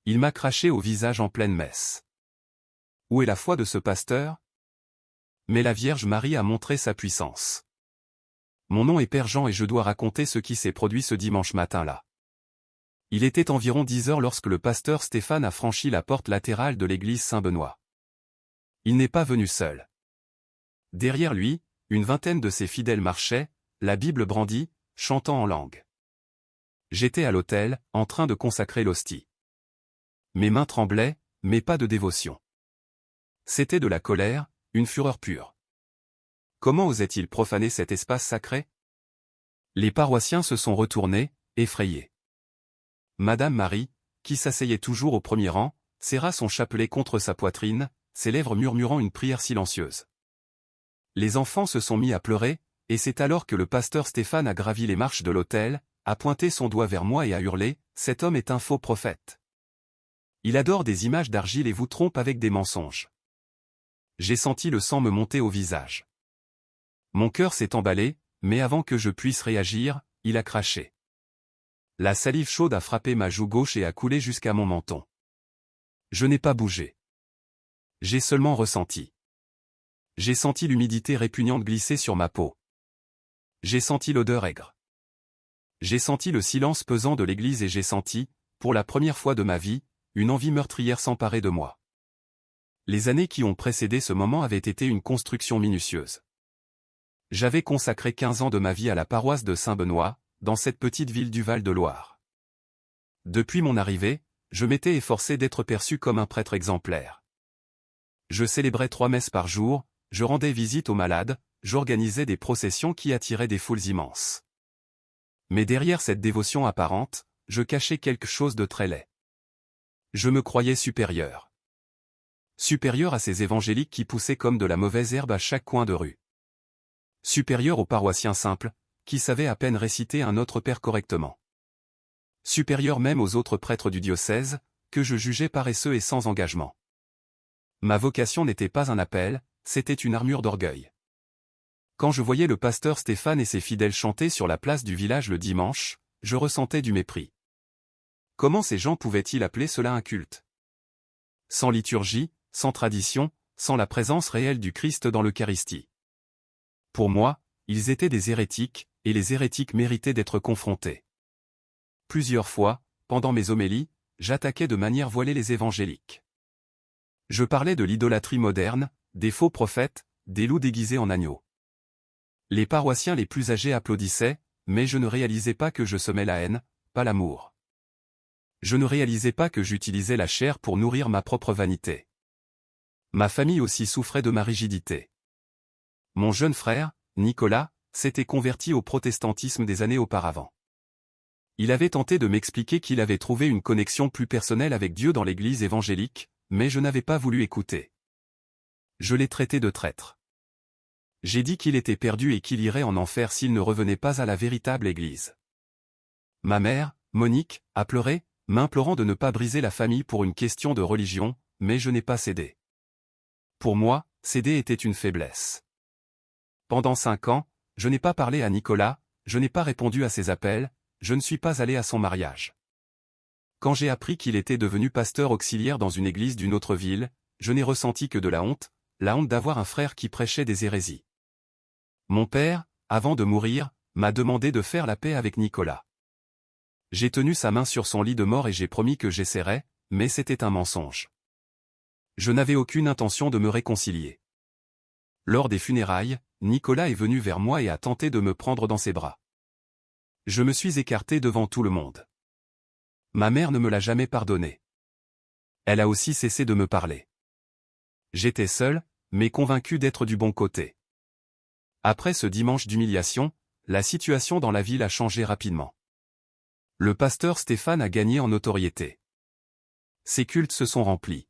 Il m'a craché au visage en pleine messe. Où est la foi de ce pasteur? Mais la Vierge Marie a montré sa puissance. Mon nom est Père Jean et je dois raconter ce qui s'est produit ce dimanche matin-là. Il était environ 10 heures lorsque le pasteur Stéphane a franchi la porte latérale de l'église Saint-Benoît. Il n'est pas venu seul. Derrière lui, une vingtaine de ses fidèles marchaient, la Bible brandie, chantant en langue. J'étais à l'autel, en train de consacrer l'hostie. Mes mains tremblaient, mais pas de dévotion. C'était de la colère, une fureur pure. Comment osait-il profaner cet espace sacré? Les paroissiens se sont retournés, effrayés. Madame Marie, qui s'asseyait toujours au premier rang, serra son chapelet contre sa poitrine, ses lèvres murmurant une prière silencieuse. Les enfants se sont mis à pleurer, et c'est alors que le pasteur Stéphane a gravi les marches de l'autel, a pointé son doigt vers moi et a hurlé « Cet homme est un faux prophète. Il adore des images d'argile et vous trompe avec des mensonges. » J'ai senti le sang me monter au visage. Mon cœur s'est emballé, mais avant que je puisse réagir, il a craché. La salive chaude a frappé ma joue gauche et a coulé jusqu'à mon menton. Je n'ai pas bougé. J'ai seulement ressenti. J'ai senti l'humidité répugnante glisser sur ma peau. J'ai senti l'odeur aigre. J'ai senti le silence pesant de l'église et j'ai senti, pour la première fois de ma vie, une envie meurtrière s'emparer de moi. Les années qui ont précédé ce moment avaient été une construction minutieuse. J'avais consacré 15 ans de ma vie à la paroisse de Saint-Benoît, dans cette petite ville du Val-de-Loire. Depuis mon arrivée, je m'étais efforcé d'être perçu comme un prêtre exemplaire. Je célébrais 3 messes par jour, je rendais visite aux malades, j'organisais des processions qui attiraient des foules immenses. Mais derrière cette dévotion apparente, je cachais quelque chose de très laid. Je me croyais supérieur. Supérieur à ces évangéliques qui poussaient comme de la mauvaise herbe à chaque coin de rue. Supérieur aux paroissiens simples, qui savaient à peine réciter un Notre Père correctement. Supérieur même aux autres prêtres du diocèse, que je jugeais paresseux et sans engagement. Ma vocation n'était pas un appel, c'était une armure d'orgueil. Quand je voyais le pasteur Stéphane et ses fidèles chanter sur la place du village le dimanche, je ressentais du mépris. Comment ces gens pouvaient-ils appeler cela un culte? Sans liturgie, sans tradition, sans la présence réelle du Christ dans l'Eucharistie. Pour moi, ils étaient des hérétiques, et les hérétiques méritaient d'être confrontés. Plusieurs fois, pendant mes homélies, j'attaquais de manière voilée les évangéliques. Je parlais de l'idolâtrie moderne, des faux prophètes, des loups déguisés en agneaux. Les paroissiens les plus âgés applaudissaient, mais je ne réalisais pas que je semais la haine, pas l'amour. Je ne réalisais pas que j'utilisais la chair pour nourrir ma propre vanité. Ma famille aussi souffrait de ma rigidité. Mon jeune frère, Nicolas, s'était converti au protestantisme des années auparavant. Il avait tenté de m'expliquer qu'il avait trouvé une connexion plus personnelle avec Dieu dans l'église évangélique, mais je n'avais pas voulu écouter. Je l'ai traité de traître. J'ai dit qu'il était perdu et qu'il irait en enfer s'il ne revenait pas à la véritable église. Ma mère, Monique, a pleuré, m'implorant de ne pas briser la famille pour une question de religion, mais je n'ai pas cédé. Pour moi, céder était une faiblesse. Pendant 5 ans, je n'ai pas parlé à Nicolas, je n'ai pas répondu à ses appels, je ne suis pas allé à son mariage. Quand j'ai appris qu'il était devenu pasteur auxiliaire dans une église d'une autre ville, je n'ai ressenti que de la honte d'avoir un frère qui prêchait des hérésies. Mon père, avant de mourir, m'a demandé de faire la paix avec Nicolas. J'ai tenu sa main sur son lit de mort et j'ai promis que j'essaierais, mais c'était un mensonge. Je n'avais aucune intention de me réconcilier. Lors des funérailles, Nicolas est venu vers moi et a tenté de me prendre dans ses bras. Je me suis écarté devant tout le monde. Ma mère ne me l'a jamais pardonné. Elle a aussi cessé de me parler. J'étais seul, mais convaincu d'être du bon côté. Après ce dimanche d'humiliation, la situation dans la ville a changé rapidement. Le pasteur Stéphane a gagné en notoriété. Ses cultes se sont remplis.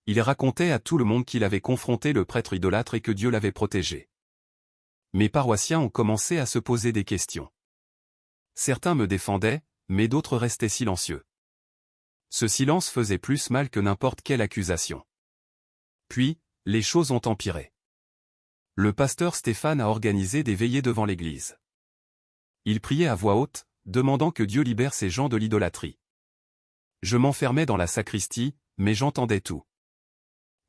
Il racontait à tout le monde qu'il avait confronté le prêtre idolâtre et que Dieu l'avait protégé. Mes paroissiens ont commencé à se poser des questions. Certains me défendaient, mais d'autres restaient silencieux. Ce silence faisait plus mal que n'importe quelle accusation. Puis, les choses ont empiré. Le pasteur Stéphane a organisé des veillées devant l'église. Il priait à voix haute, demandant que Dieu libère ces gens de l'idolâtrie. Je m'enfermais dans la sacristie, mais j'entendais tout.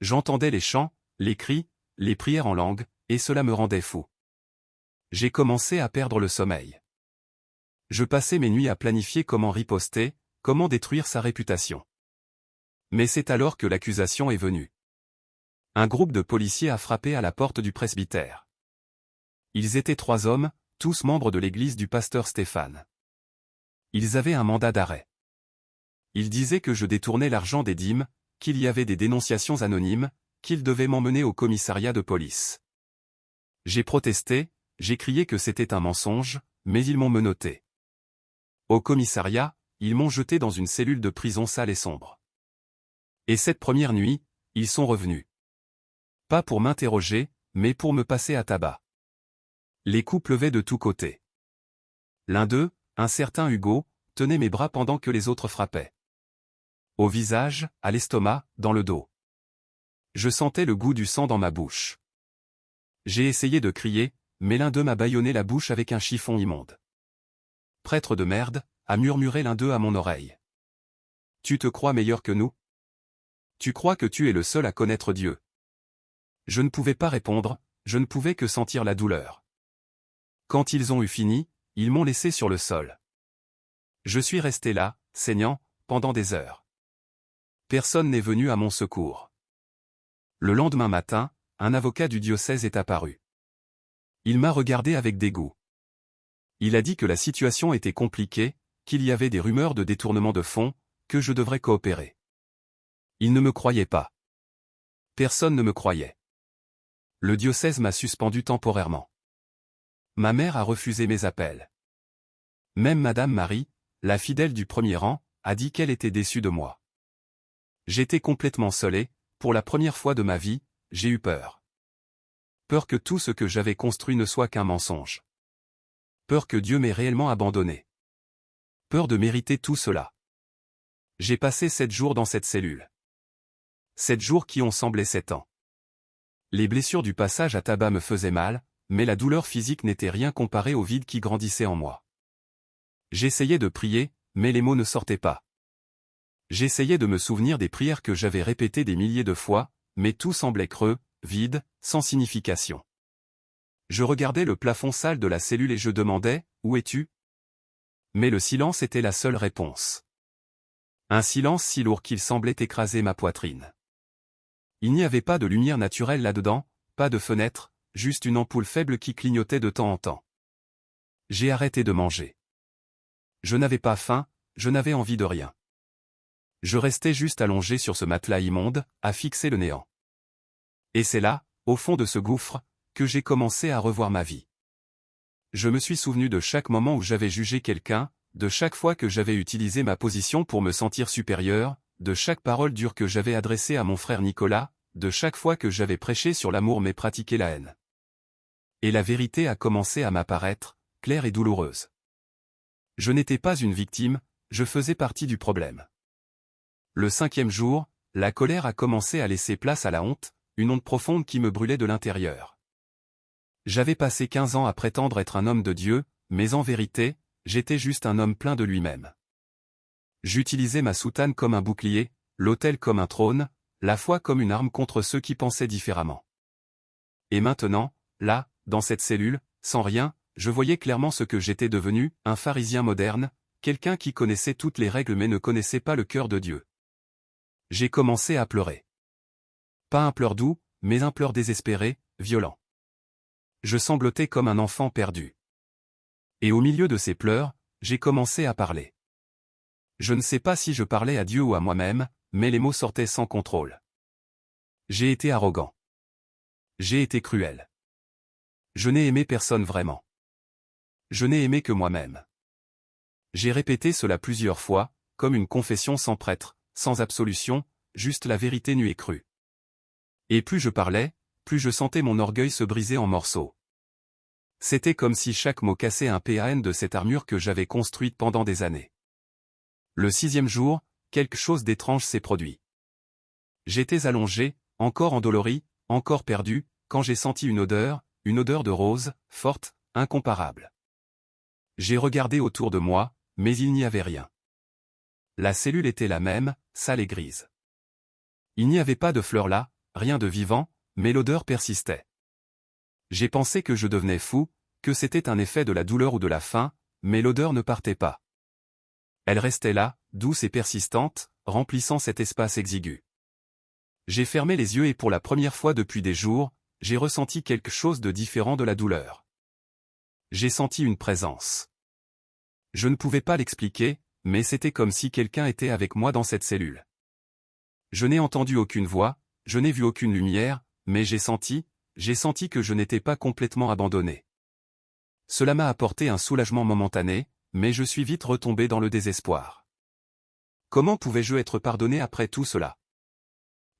J'entendais les chants, les cris, les prières en langue, et cela me rendait fou. J'ai commencé à perdre le sommeil. Je passais mes nuits à planifier comment riposter, comment détruire sa réputation. Mais c'est alors que l'accusation est venue. Un groupe de policiers a frappé à la porte du presbytère. Ils étaient 3 hommes, tous membres de l'église du pasteur Stéphane. Ils avaient un mandat d'arrêt. Ils disaient que je détournais l'argent des dîmes, qu'il y avait des dénonciations anonymes, qu'ils devaient m'emmener au commissariat de police. J'ai protesté, j'ai crié que c'était un mensonge, mais ils m'ont menotté. Au commissariat, ils m'ont jeté dans une cellule de prison sale et sombre. Et cette première nuit, ils sont revenus. Pas pour m'interroger, mais pour me passer à tabac. Les coups pleuvaient de tous côtés. L'un d'eux, un certain Hugo, tenait mes bras pendant que les autres frappaient. Au visage, à l'estomac, dans le dos. Je sentais le goût du sang dans ma bouche. J'ai essayé de crier, mais l'un d'eux m'a bâillonné la bouche avec un chiffon immonde. Prêtre de merde, a murmuré l'un d'eux à mon oreille. Tu te crois meilleur que nous? Tu crois que tu es le seul à connaître Dieu? Je ne pouvais pas répondre, je ne pouvais que sentir la douleur. Quand ils ont eu fini, ils m'ont laissé sur le sol. Je suis resté là, saignant, pendant des heures. Personne n'est venu à mon secours. Le lendemain matin, un avocat du diocèse est apparu. Il m'a regardé avec dégoût. Il a dit que la situation était compliquée, qu'il y avait des rumeurs de détournement de fonds, que je devrais coopérer. Il ne me croyait pas. Personne ne me croyait. Le diocèse m'a suspendu temporairement. Ma mère a refusé mes appels. Même Madame Marie, la fidèle du premier rang, a dit qu'elle était déçue de moi. J'étais complètement seul et, pour la première fois de ma vie, j'ai eu peur. Peur que tout ce que j'avais construit ne soit qu'un mensonge. Peur que Dieu m'ait réellement abandonné. Peur de mériter tout cela. J'ai passé 7 jours dans cette cellule. 7 jours qui ont semblé 7 ans. Les blessures du passage à tabac me faisaient mal, mais la douleur physique n'était rien comparée au vide qui grandissait en moi. J'essayais de prier, mais les mots ne sortaient pas. J'essayais de me souvenir des prières que j'avais répétées des milliers de fois, mais tout semblait creux, vide, sans signification. Je regardais le plafond sale de la cellule et je demandais, « Où es-tu » Mais le silence était la seule réponse. Un silence si lourd qu'il semblait écraser ma poitrine. Il n'y avait pas de lumière naturelle là-dedans, pas de fenêtre, juste une ampoule faible qui clignotait de temps en temps. J'ai arrêté de manger. Je n'avais pas faim, je n'avais envie de rien. Je restais juste allongé sur ce matelas immonde, à fixer le néant. Et c'est là, au fond de ce gouffre, que j'ai commencé à revoir ma vie. Je me suis souvenu de chaque moment où j'avais jugé quelqu'un, de chaque fois que j'avais utilisé ma position pour me sentir supérieur, de chaque parole dure que j'avais adressée à mon frère Nicolas, de chaque fois que j'avais prêché sur l'amour mais pratiqué la haine. Et la vérité a commencé à m'apparaître, claire et douloureuse. Je n'étais pas une victime, je faisais partie du problème. Le 5e jour, la colère a commencé à laisser place à la honte, une honte profonde qui me brûlait de l'intérieur. J'avais passé 15 ans à prétendre être un homme de Dieu, mais en vérité, j'étais juste un homme plein de lui-même. J'utilisais ma soutane comme un bouclier, l'autel comme un trône, la foi comme une arme contre ceux qui pensaient différemment. Et maintenant, là, dans cette cellule, sans rien, je voyais clairement ce que j'étais devenu, un pharisien moderne, quelqu'un qui connaissait toutes les règles mais ne connaissait pas le cœur de Dieu. J'ai commencé à pleurer. Pas un pleur doux, mais un pleur désespéré, violent. Je sanglotais comme un enfant perdu. Et au milieu de ces pleurs, j'ai commencé à parler. Je ne sais pas si je parlais à Dieu ou à moi-même, mais les mots sortaient sans contrôle. J'ai été arrogant. J'ai été cruel. Je n'ai aimé personne vraiment. Je n'ai aimé que moi-même. J'ai répété cela plusieurs fois, comme une confession sans prêtre, sans absolution, juste la vérité nue et crue. Et plus je parlais, plus je sentais mon orgueil se briser en morceaux. C'était comme si chaque mot cassait un pan de cette armure que j'avais construite pendant des années. Le 6e jour, quelque chose d'étrange s'est produit. J'étais allongé, encore endolori, encore perdu, quand j'ai senti une odeur de rose, forte, incomparable. J'ai regardé autour de moi, mais il n'y avait rien. La cellule était la même, sale et grise. Il n'y avait pas de fleurs là, rien de vivant, mais l'odeur persistait. J'ai pensé que je devenais fou, que c'était un effet de la douleur ou de la faim, mais l'odeur ne partait pas. Elle restait là, douce et persistante, remplissant cet espace exigu. J'ai fermé les yeux et pour la première fois depuis des jours, j'ai ressenti quelque chose de différent de la douleur. J'ai senti une présence. Je ne pouvais pas l'expliquer, mais c'était comme si quelqu'un était avec moi dans cette cellule. Je n'ai entendu aucune voix, je n'ai vu aucune lumière, mais j'ai senti que je n'étais pas complètement abandonné. Cela m'a apporté un soulagement momentané, mais je suis vite retombé dans le désespoir. Comment pouvais-je être pardonné après tout cela?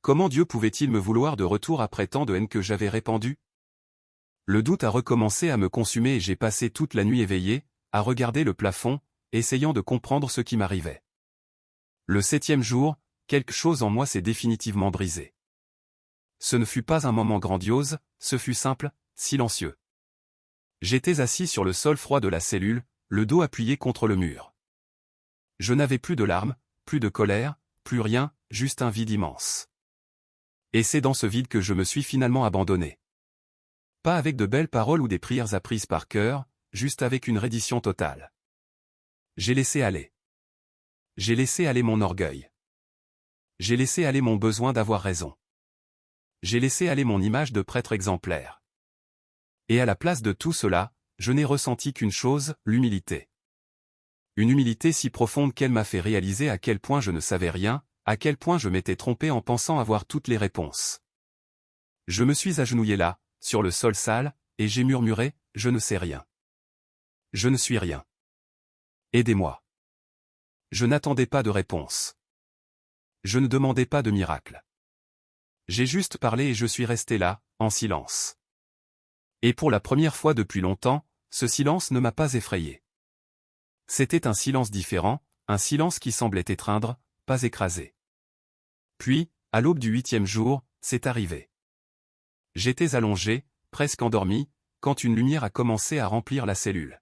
Comment Dieu pouvait-il me vouloir de retour après tant de haine que j'avais répandue? Le doute a recommencé à me consumer et j'ai passé toute la nuit éveillé, à regarder le plafond, essayant de comprendre ce qui m'arrivait. Le 7e jour, quelque chose en moi s'est définitivement brisé. Ce ne fut pas un moment grandiose, ce fut simple, silencieux. J'étais assis sur le sol froid de la cellule, le dos appuyé contre le mur. Je n'avais plus de larmes, plus de colère, plus rien, juste un vide immense. Et c'est dans ce vide que je me suis finalement abandonné. Pas avec de belles paroles ou des prières apprises par cœur, juste avec une reddition totale. J'ai laissé aller. J'ai laissé aller mon orgueil. J'ai laissé aller mon besoin d'avoir raison. J'ai laissé aller mon image de prêtre exemplaire. Et à la place de tout cela, je n'ai ressenti qu'une chose, l'humilité. Une humilité si profonde qu'elle m'a fait réaliser à quel point je ne savais rien, à quel point je m'étais trompé en pensant avoir toutes les réponses. Je me suis agenouillé là, sur le sol sale, et j'ai murmuré, je ne sais rien. Je ne suis rien. Aidez-moi. Je n'attendais pas de réponse. Je ne demandais pas de miracle. J'ai juste parlé et je suis resté là, en silence. Et pour la première fois depuis longtemps, ce silence ne m'a pas effrayé. C'était un silence différent, un silence qui semblait étreindre, pas écraser. Puis, à l'aube du 8e jour, c'est arrivé. J'étais allongé, presque endormi, quand une lumière a commencé à remplir la cellule.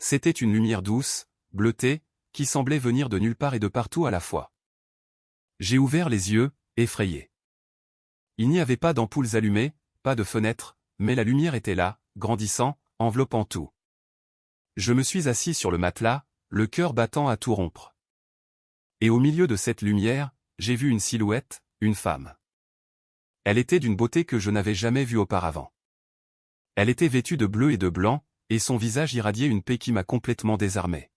C'était une lumière douce, bleutée, qui semblait venir de nulle part et de partout à la fois. J'ai ouvert les yeux, effrayé. Il n'y avait pas d'ampoules allumées, pas de fenêtres, mais la lumière était là, grandissant, enveloppant tout. Je me suis assis sur le matelas, le cœur battant à tout rompre. Et au milieu de cette lumière, j'ai vu une silhouette, une femme. Elle était d'une beauté que je n'avais jamais vue auparavant. Elle était vêtue de bleu et de blanc, et son visage irradiait une paix qui m'a complètement désarmé.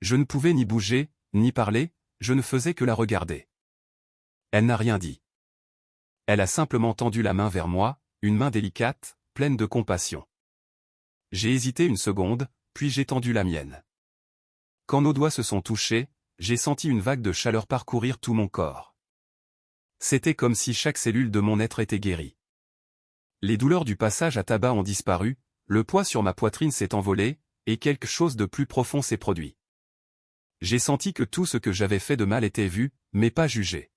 Je ne pouvais ni bouger, ni parler, je ne faisais que la regarder. Elle n'a rien dit. Elle a simplement tendu la main vers moi, une main délicate, pleine de compassion. J'ai hésité une seconde, puis j'ai tendu la mienne. Quand nos doigts se sont touchés, j'ai senti une vague de chaleur parcourir tout mon corps. C'était comme si chaque cellule de mon être était guérie. Les douleurs du passage à tabac ont disparu, le poids sur ma poitrine s'est envolé, et quelque chose de plus profond s'est produit. J'ai senti que tout ce que j'avais fait de mal était vu, mais pas jugé.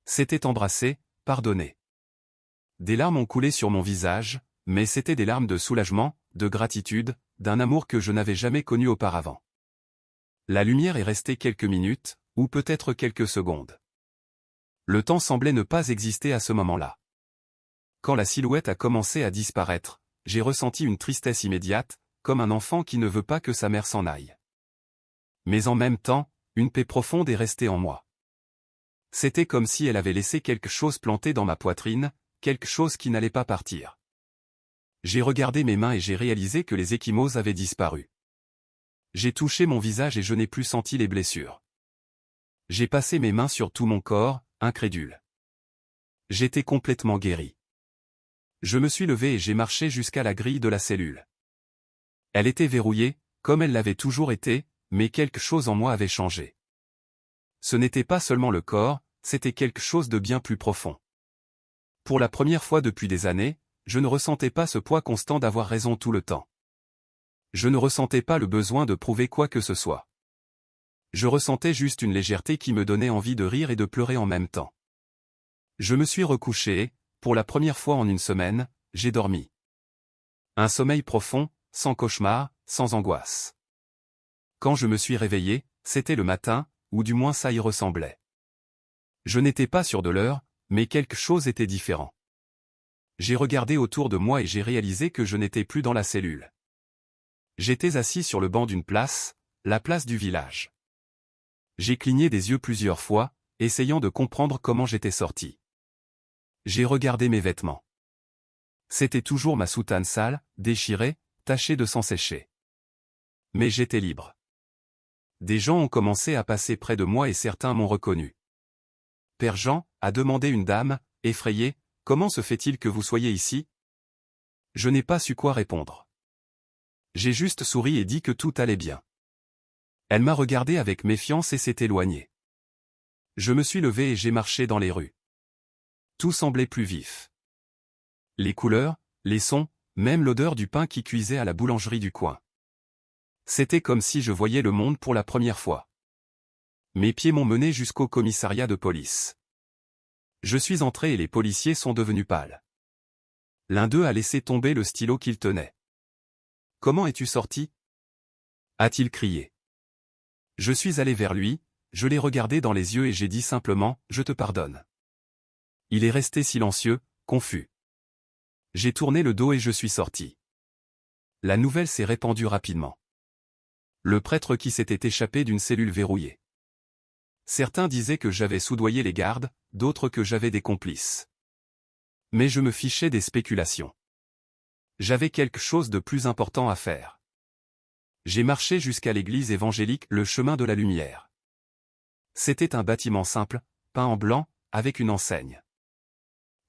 C'était embrassé, pardonné. Des larmes ont coulé sur mon visage, mais c'étaient des larmes de soulagement, de gratitude, d'un amour que je n'avais jamais connu auparavant. La lumière est restée quelques minutes, ou peut-être quelques secondes. Le temps semblait ne pas exister à ce moment-là. Quand la silhouette a commencé à disparaître, j'ai ressenti une tristesse immédiate, comme un enfant qui ne veut pas que sa mère s'en aille. Mais en même temps, une paix profonde est restée en moi. C'était comme si elle avait laissé quelque chose planté dans ma poitrine, quelque chose qui n'allait pas partir. J'ai regardé mes mains et j'ai réalisé que les ecchymoses avaient disparu. J'ai touché mon visage et je n'ai plus senti les blessures. J'ai passé mes mains sur tout mon corps, incrédule. J'étais complètement guéri. Je me suis levé et j'ai marché jusqu'à la grille de la cellule. Elle était verrouillée, comme elle l'avait toujours été, mais quelque chose en moi avait changé. Ce n'était pas seulement le corps, c'était quelque chose de bien plus profond. Pour la première fois depuis des années, je ne ressentais pas ce poids constant d'avoir raison tout le temps. Je ne ressentais pas le besoin de prouver quoi que ce soit. Je ressentais juste une légèreté qui me donnait envie de rire et de pleurer en même temps. Je me suis recouché et, pour la première fois en une semaine, j'ai dormi. Un sommeil profond, sans cauchemar, sans angoisse. Quand je me suis réveillé, c'était le matin, ou du moins ça y ressemblait. Je n'étais pas sûr de l'heure, mais quelque chose était différent. J'ai regardé autour de moi et j'ai réalisé que je n'étais plus dans la cellule. J'étais assis sur le banc d'une place, la place du village. J'ai cligné des yeux plusieurs fois, essayant de comprendre comment j'étais sorti. J'ai regardé mes vêtements. C'était toujours ma soutane sale, déchirée, tachée de sang séché. Mais j'étais libre. Des gens ont commencé à passer près de moi et certains m'ont reconnu. « Père Jean » a demandé une dame, effrayée, « Comment se fait-il que vous soyez ici ?» Je n'ai pas su quoi répondre. J'ai juste souri et dit que tout allait bien. Elle m'a regardé avec méfiance et s'est éloignée. Je me suis levé et j'ai marché dans les rues. Tout semblait plus vif. Les couleurs, les sons, même l'odeur du pain qui cuisait à la boulangerie du coin. C'était comme si je voyais le monde pour la première fois. Mes pieds m'ont mené jusqu'au commissariat de police. Je suis entré et les policiers sont devenus pâles. L'un d'eux a laissé tomber le stylo qu'il tenait. « Comment es-tu sorti » a-t-il crié. Je suis allé vers lui, je l'ai regardé dans les yeux et j'ai dit simplement « Je te pardonne ». Il est resté silencieux, confus. J'ai tourné le dos et je suis sorti. La nouvelle s'est répandue rapidement. Le prêtre qui s'était échappé d'une cellule verrouillée. Certains disaient que j'avais soudoyé les gardes, d'autres que j'avais des complices. Mais je me fichais des spéculations. J'avais quelque chose de plus important à faire. J'ai marché jusqu'à l'église évangélique, le chemin de la lumière. C'était un bâtiment simple, peint en blanc, avec une enseigne.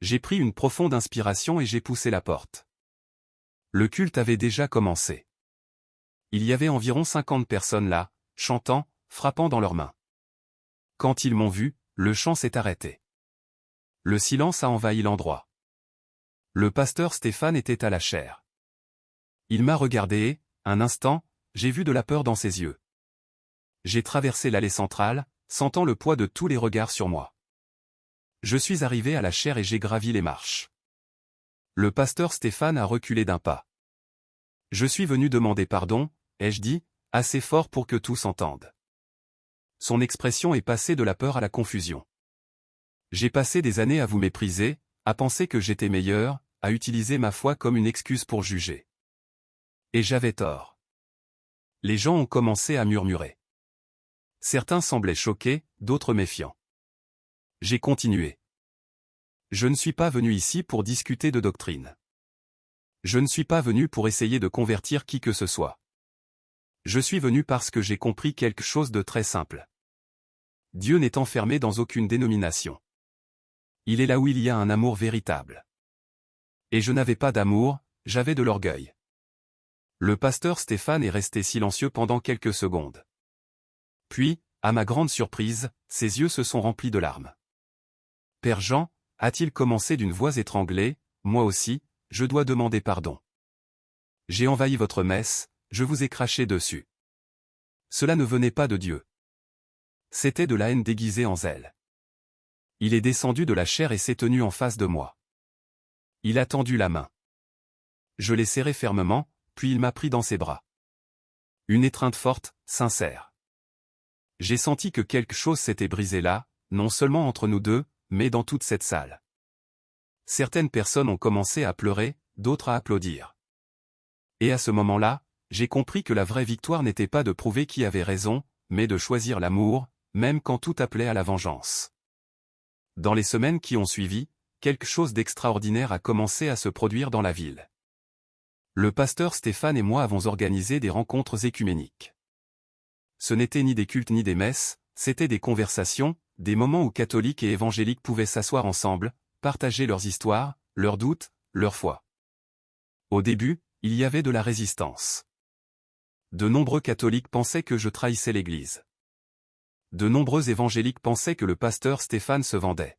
J'ai pris une profonde inspiration et j'ai poussé la porte. Le culte avait déjà commencé. Il y avait environ 50 personnes là, chantant, frappant dans leurs mains. Quand ils m'ont vu, le chant s'est arrêté. Le silence a envahi l'endroit. Le pasteur Stéphane était à la chaire. Il m'a regardé et, un instant, j'ai vu de la peur dans ses yeux. J'ai traversé l'allée centrale, sentant le poids de tous les regards sur moi. Je suis arrivé à la chaire et j'ai gravi les marches. Le pasteur Stéphane a reculé d'un pas. Je suis venu demander pardon, ai-je dit, assez fort pour que tous entendent. Son expression est passée de la peur à la confusion. J'ai passé des années à vous mépriser, à penser que j'étais meilleur, à utiliser ma foi comme une excuse pour juger. Et j'avais tort. Les gens ont commencé à murmurer. Certains semblaient choqués, d'autres méfiants. J'ai continué. Je ne suis pas venu ici pour discuter de doctrine. Je ne suis pas venu pour essayer de convertir qui que ce soit. Je suis venu parce que j'ai compris quelque chose de très simple. Dieu n'est enfermé dans aucune dénomination. Il est là où il y a un amour véritable. Et je n'avais pas d'amour, j'avais de l'orgueil. Le pasteur Stéphane est resté silencieux pendant quelques secondes. Puis, à ma grande surprise, ses yeux se sont remplis de larmes. « Père Jean » a-t-il commencé d'une voix étranglée, « moi aussi, je dois demander pardon. J'ai envahi votre messe, je vous ai craché dessus. Cela ne venait pas de Dieu. C'était de la haine déguisée en zèle. Il est descendu de la chaire et s'est tenu en face de moi. Il a tendu la main. Je l'ai serré fermement, puis il m'a pris dans ses bras. Une étreinte forte, sincère. J'ai senti que quelque chose s'était brisé là, non seulement entre nous deux, mais dans toute cette salle. Certaines personnes ont commencé à pleurer, d'autres à applaudir. Et à ce moment-là, j'ai compris que la vraie victoire n'était pas de prouver qui avait raison, mais de choisir l'amour, même quand tout appelait à la vengeance. Dans les semaines qui ont suivi, quelque chose d'extraordinaire a commencé à se produire dans la ville. Le pasteur Stéphane et moi avons organisé des rencontres écuméniques. Ce n'étaient ni des cultes ni des messes, c'étaient des conversations, des moments où catholiques et évangéliques pouvaient s'asseoir ensemble, partager leurs histoires, leurs doutes, leur foi. Au début, il y avait de la résistance. De nombreux catholiques pensaient que je trahissais l'Église. De nombreux évangéliques pensaient que le pasteur Stéphane se vendait.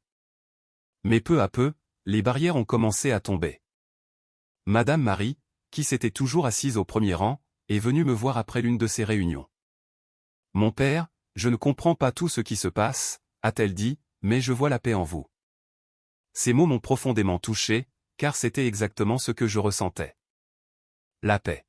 Mais peu à peu, les barrières ont commencé à tomber. Madame Marie, qui s'était toujours assise au premier rang, est venue me voir après l'une de ces réunions. « Mon père, je ne comprends pas tout ce qui se passe, » a-t-elle dit, « mais je vois la paix en vous. » Ces mots m'ont profondément touché, car c'était exactement ce que je ressentais. La paix.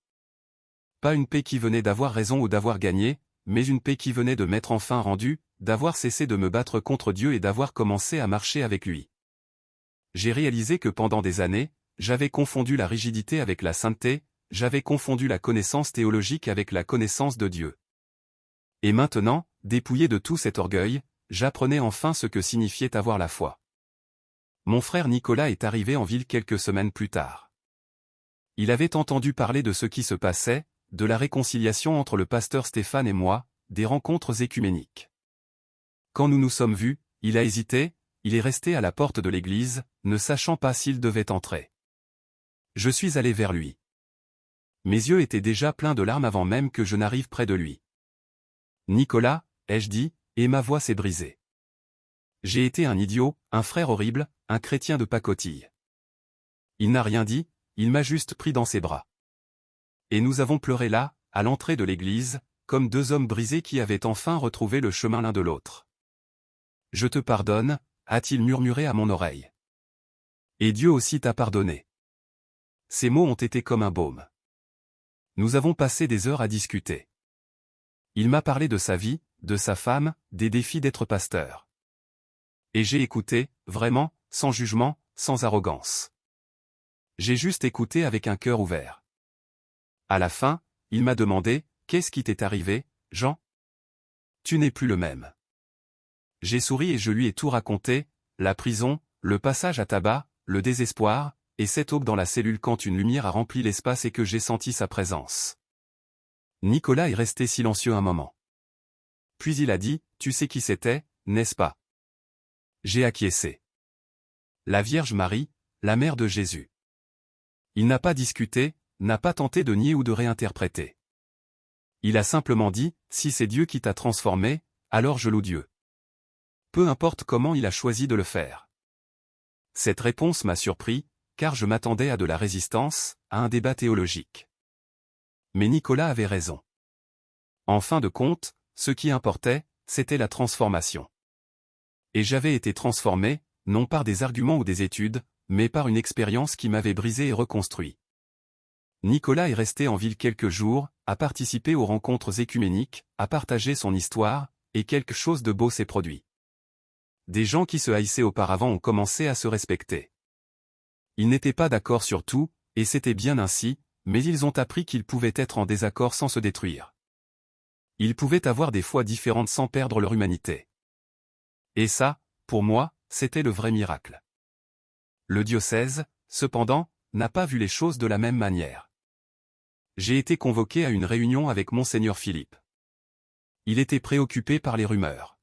Pas une paix qui venait d'avoir raison ou d'avoir gagné, mais une paix qui venait de m'être enfin rendue, d'avoir cessé de me battre contre Dieu et d'avoir commencé à marcher avec lui. J'ai réalisé que pendant des années, j'avais confondu la rigidité avec la sainteté, j'avais confondu la connaissance théologique avec la connaissance de Dieu. Et maintenant, dépouillé de tout cet orgueil, j'apprenais enfin ce que signifiait avoir la foi. Mon frère Nicolas est arrivé en ville quelques semaines plus tard. Il avait entendu parler de ce qui se passait, de la réconciliation entre le pasteur Stéphane et moi, des rencontres écuméniques. Quand nous nous sommes vus, il a hésité, il est resté à la porte de l'église, ne sachant pas s'il devait entrer. Je suis allé vers lui. Mes yeux étaient déjà pleins de larmes avant même que je n'arrive près de lui. « Nicolas » ai-je dit, et ma voix s'est brisée. J'ai été un idiot, un frère horrible, un chrétien de pacotille. Il n'a rien dit, il m'a juste pris dans ses bras. Et nous avons pleuré là, à l'entrée de l'église, comme deux hommes brisés qui avaient enfin retrouvé le chemin l'un de l'autre. « Je te pardonne » a-t-il murmuré à mon oreille. « Et Dieu aussi t'a pardonné. » Ces mots ont été comme un baume. Nous avons passé des heures à discuter. Il m'a parlé de sa vie, de sa femme, des défis d'être pasteur. Et j'ai écouté, vraiment, sans jugement, sans arrogance. J'ai juste écouté avec un cœur ouvert. À la fin, il m'a demandé, « Qu'est-ce qui t'est arrivé, Jean ? Tu n'es plus le même. » J'ai souri et je lui ai tout raconté, la prison, le passage à tabac, le désespoir, et cette aube dans la cellule quand une lumière a rempli l'espace et que j'ai senti sa présence. Nicolas est resté silencieux un moment. Puis il a dit, « Tu sais qui c'était, n'est-ce pas ?» J'ai acquiescé. La Vierge Marie, la mère de Jésus. Il n'a pas discuté, n'a pas tenté de nier ou de réinterpréter. Il a simplement dit, « Si c'est Dieu qui t'a transformé, alors je loue Dieu. » Peu importe comment il a choisi de le faire. Cette réponse m'a surpris, car je m'attendais à de la résistance, à un débat théologique. Mais Nicolas avait raison. En fin de compte, ce qui importait, c'était la transformation. Et j'avais été transformé, non par des arguments ou des études, mais par une expérience qui m'avait brisé et reconstruit. Nicolas est resté en ville quelques jours, a participé aux rencontres écuméniques, a partagé son histoire, et quelque chose de beau s'est produit. Des gens qui se haïssaient auparavant ont commencé à se respecter. Ils n'étaient pas d'accord sur tout, et c'était bien ainsi, mais ils ont appris qu'ils pouvaient être en désaccord sans se détruire. Ils pouvaient avoir des foi différentes sans perdre leur humanité. Et ça, pour moi, c'était le vrai miracle. Le diocèse, cependant, n'a pas vu les choses de la même manière. J'ai été convoqué à une réunion avec Monseigneur Philippe. Il était préoccupé par les rumeurs.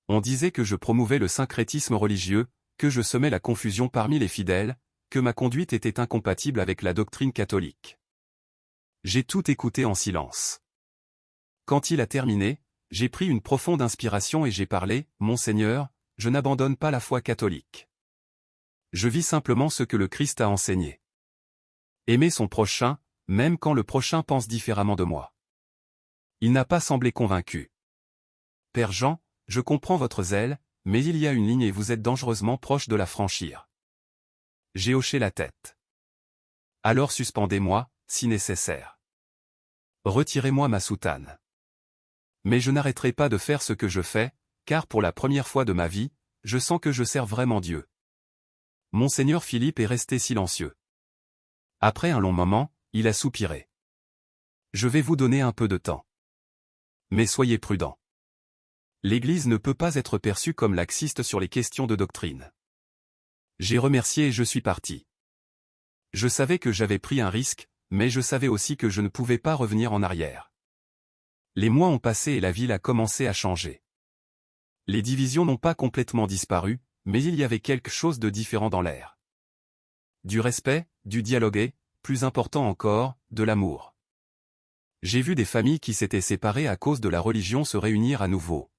On disait que je promouvais le syncrétisme religieux, que je semais la confusion parmi les fidèles, que ma conduite était incompatible avec la doctrine catholique. J'ai tout écouté en silence. Quand il a terminé, j'ai pris une profonde inspiration et j'ai parlé, « Monseigneur, je n'abandonne pas la foi catholique. Je vis simplement ce que le Christ a enseigné. Aimer son prochain, même quand le prochain pense différemment de moi. » Il n'a pas semblé convaincu. « Père Jean, je comprends votre zèle, mais il y a une ligne et vous êtes dangereusement proche de la franchir. » J'ai hoché la tête. « Alors suspendez-moi, si nécessaire. Retirez-moi ma soutane. Mais je n'arrêterai pas de faire ce que je fais, car pour la première fois de ma vie, je sens que je sers vraiment Dieu. » Monseigneur Philippe est resté silencieux. Après un long moment, il a soupiré. « Je vais vous donner un peu de temps. Mais soyez prudents. L'Église ne peut pas être perçue comme laxiste sur les questions de doctrine. » J'ai remercié et je suis parti. Je savais que j'avais pris un risque, mais je savais aussi que je ne pouvais pas revenir en arrière. Les mois ont passé et la ville a commencé à changer. Les divisions n'ont pas complètement disparu, mais il y avait quelque chose de différent dans l'air. Du respect, du dialogue et, plus important encore, de l'amour. J'ai vu des familles qui s'étaient séparées à cause de la religion se réunir à nouveau.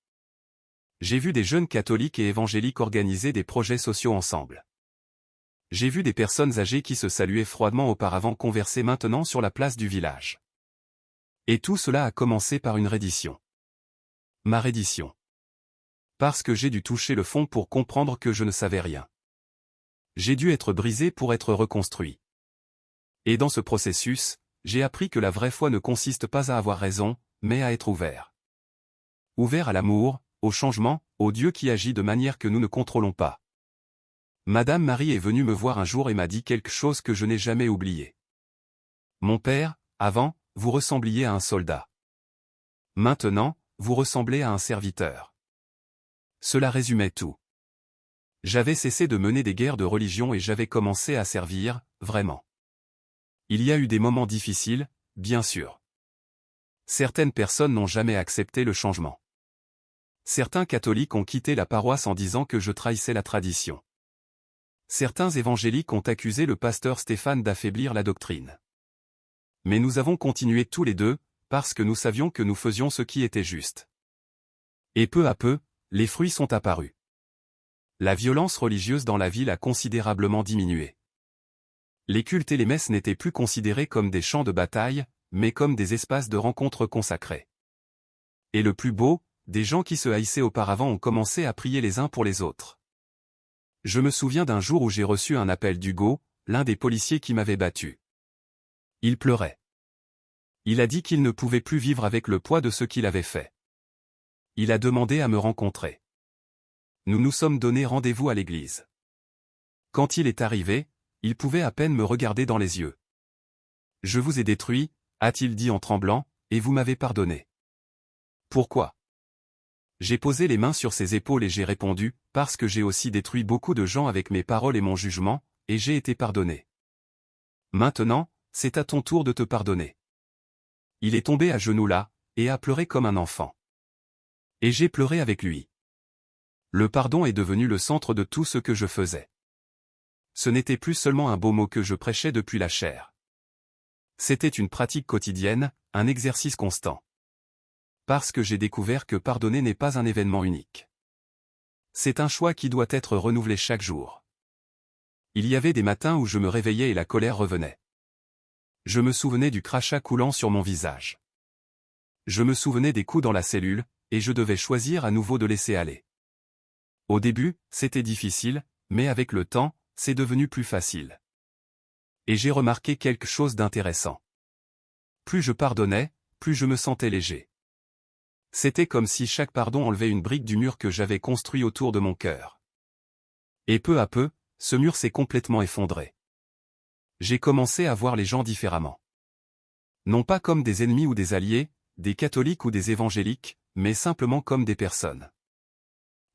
J'ai vu des jeunes catholiques et évangéliques organiser des projets sociaux ensemble. J'ai vu des personnes âgées qui se saluaient froidement auparavant converser maintenant sur la place du village. Et tout cela a commencé par une reddition. Ma reddition. Parce que j'ai dû toucher le fond pour comprendre que je ne savais rien. J'ai dû être brisé pour être reconstruit. Et dans ce processus, j'ai appris que la vraie foi ne consiste pas à avoir raison, mais à être ouvert. Ouvert à l'amour, au changement, au Dieu qui agit de manière que nous ne contrôlons pas. Madame Marie est venue me voir un jour et m'a dit quelque chose que je n'ai jamais oublié. Mon père, avant, vous ressembliez à un soldat. Maintenant, vous ressemblez à un serviteur. Cela résumait tout. J'avais cessé de mener des guerres de religion et j'avais commencé à servir, vraiment. Il y a eu des moments difficiles, bien sûr. Certaines personnes n'ont jamais accepté le changement. Certains catholiques ont quitté la paroisse en disant que je trahissais la tradition. Certains évangéliques ont accusé le pasteur Stéphane d'affaiblir la doctrine. Mais nous avons continué tous les deux, parce que nous savions que nous faisions ce qui était juste. Et peu à peu, les fruits sont apparus. La violence religieuse dans la ville a considérablement diminué. Les cultes et les messes n'étaient plus considérés comme des champs de bataille, mais comme des espaces de rencontre consacrés. Et le plus beau, des gens qui se haïssaient auparavant ont commencé à prier les uns pour les autres. Je me souviens d'un jour où j'ai reçu un appel d'Hugo, l'un des policiers qui m'avait battu. Il pleurait. Il a dit qu'il ne pouvait plus vivre avec le poids de ce qu'il avait fait. Il a demandé à me rencontrer. Nous nous sommes donné rendez-vous à l'église. Quand il est arrivé, il pouvait à peine me regarder dans les yeux. « Je vous ai détruit », a-t-il dit en tremblant, « et vous m'avez pardonné. » Pourquoi? J'ai posé les mains sur ses épaules et j'ai répondu, « Parce que j'ai aussi détruit beaucoup de gens avec mes paroles et mon jugement, et j'ai été pardonné. Maintenant, c'est à ton tour de te pardonner. » Il est tombé à genoux là, et a pleuré comme un enfant. Et j'ai pleuré avec lui. Le pardon est devenu le centre de tout ce que je faisais. Ce n'était plus seulement un beau mot que je prêchais depuis la chair. C'était une pratique quotidienne, un exercice constant. Parce que j'ai découvert que pardonner n'est pas un événement unique. C'est un choix qui doit être renouvelé chaque jour. Il y avait des matins où je me réveillais et la colère revenait. Je me souvenais du crachat coulant sur mon visage. Je me souvenais des coups dans la cellule, et je devais choisir à nouveau de laisser aller. Au début, c'était difficile, mais avec le temps, c'est devenu plus facile. Et j'ai remarqué quelque chose d'intéressant. Plus je pardonnais, plus je me sentais léger. C'était comme si chaque pardon enlevait une brique du mur que j'avais construit autour de mon cœur. Et peu à peu, ce mur s'est complètement effondré. J'ai commencé à voir les gens différemment. Non pas comme des ennemis ou des alliés, des catholiques ou des évangéliques, mais simplement comme des personnes.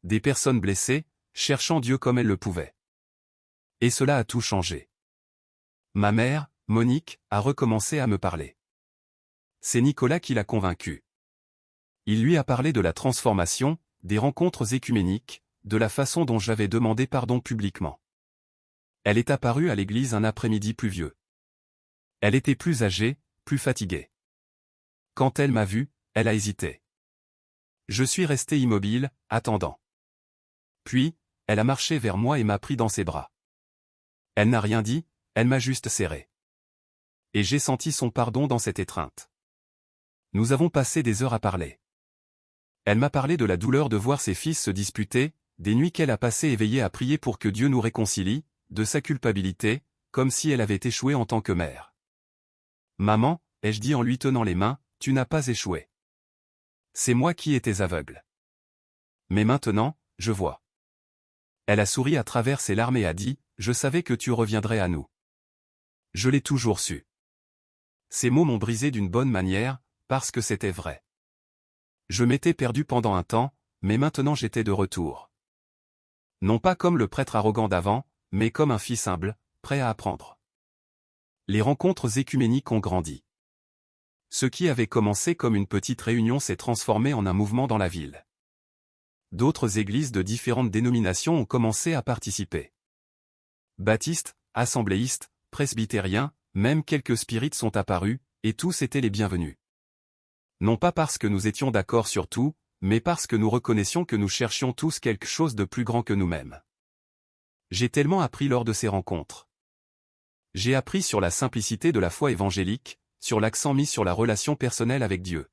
Des personnes blessées, cherchant Dieu comme elles le pouvaient. Et cela a tout changé. Ma mère, Monique, a recommencé à me parler. C'est Nicolas qui l'a convaincue. Il lui a parlé de la transformation, des rencontres écuméniques, de la façon dont j'avais demandé pardon publiquement. Elle est apparue à l'église un après-midi pluvieux. Elle était plus âgée, plus fatiguée. Quand elle m'a vu, elle a hésité. Je suis resté immobile, attendant. Puis, elle a marché vers moi et m'a pris dans ses bras. Elle n'a rien dit, elle m'a juste serré. Et j'ai senti son pardon dans cette étreinte. Nous avons passé des heures à parler. Elle m'a parlé de la douleur de voir ses fils se disputer, des nuits qu'elle a passées éveillée à prier pour que Dieu nous réconcilie, de sa culpabilité, comme si elle avait échoué en tant que mère. « Maman, ai-je dit en lui tenant les mains, tu n'as pas échoué. C'est moi qui étais aveugle. Mais maintenant, je vois. » Elle a souri à travers ses larmes et a dit, « Je savais que tu reviendrais à nous. » Je l'ai toujours su. Ces mots m'ont brisé d'une bonne manière, parce que c'était vrai. Je m'étais perdu pendant un temps, mais maintenant j'étais de retour. Non pas comme le prêtre arrogant d'avant, mais comme un fils humble, prêt à apprendre. Les rencontres écuméniques ont grandi. Ce qui avait commencé comme une petite réunion s'est transformé en un mouvement dans la ville. D'autres églises de différentes dénominations ont commencé à participer. Baptistes, assembléistes, presbytériens, même quelques spirites sont apparus, et tous étaient les bienvenus. Non pas parce que nous étions d'accord sur tout, mais parce que nous reconnaissions que nous cherchions tous quelque chose de plus grand que nous-mêmes. J'ai tellement appris lors de ces rencontres. J'ai appris sur la simplicité de la foi évangélique, sur l'accent mis sur la relation personnelle avec Dieu.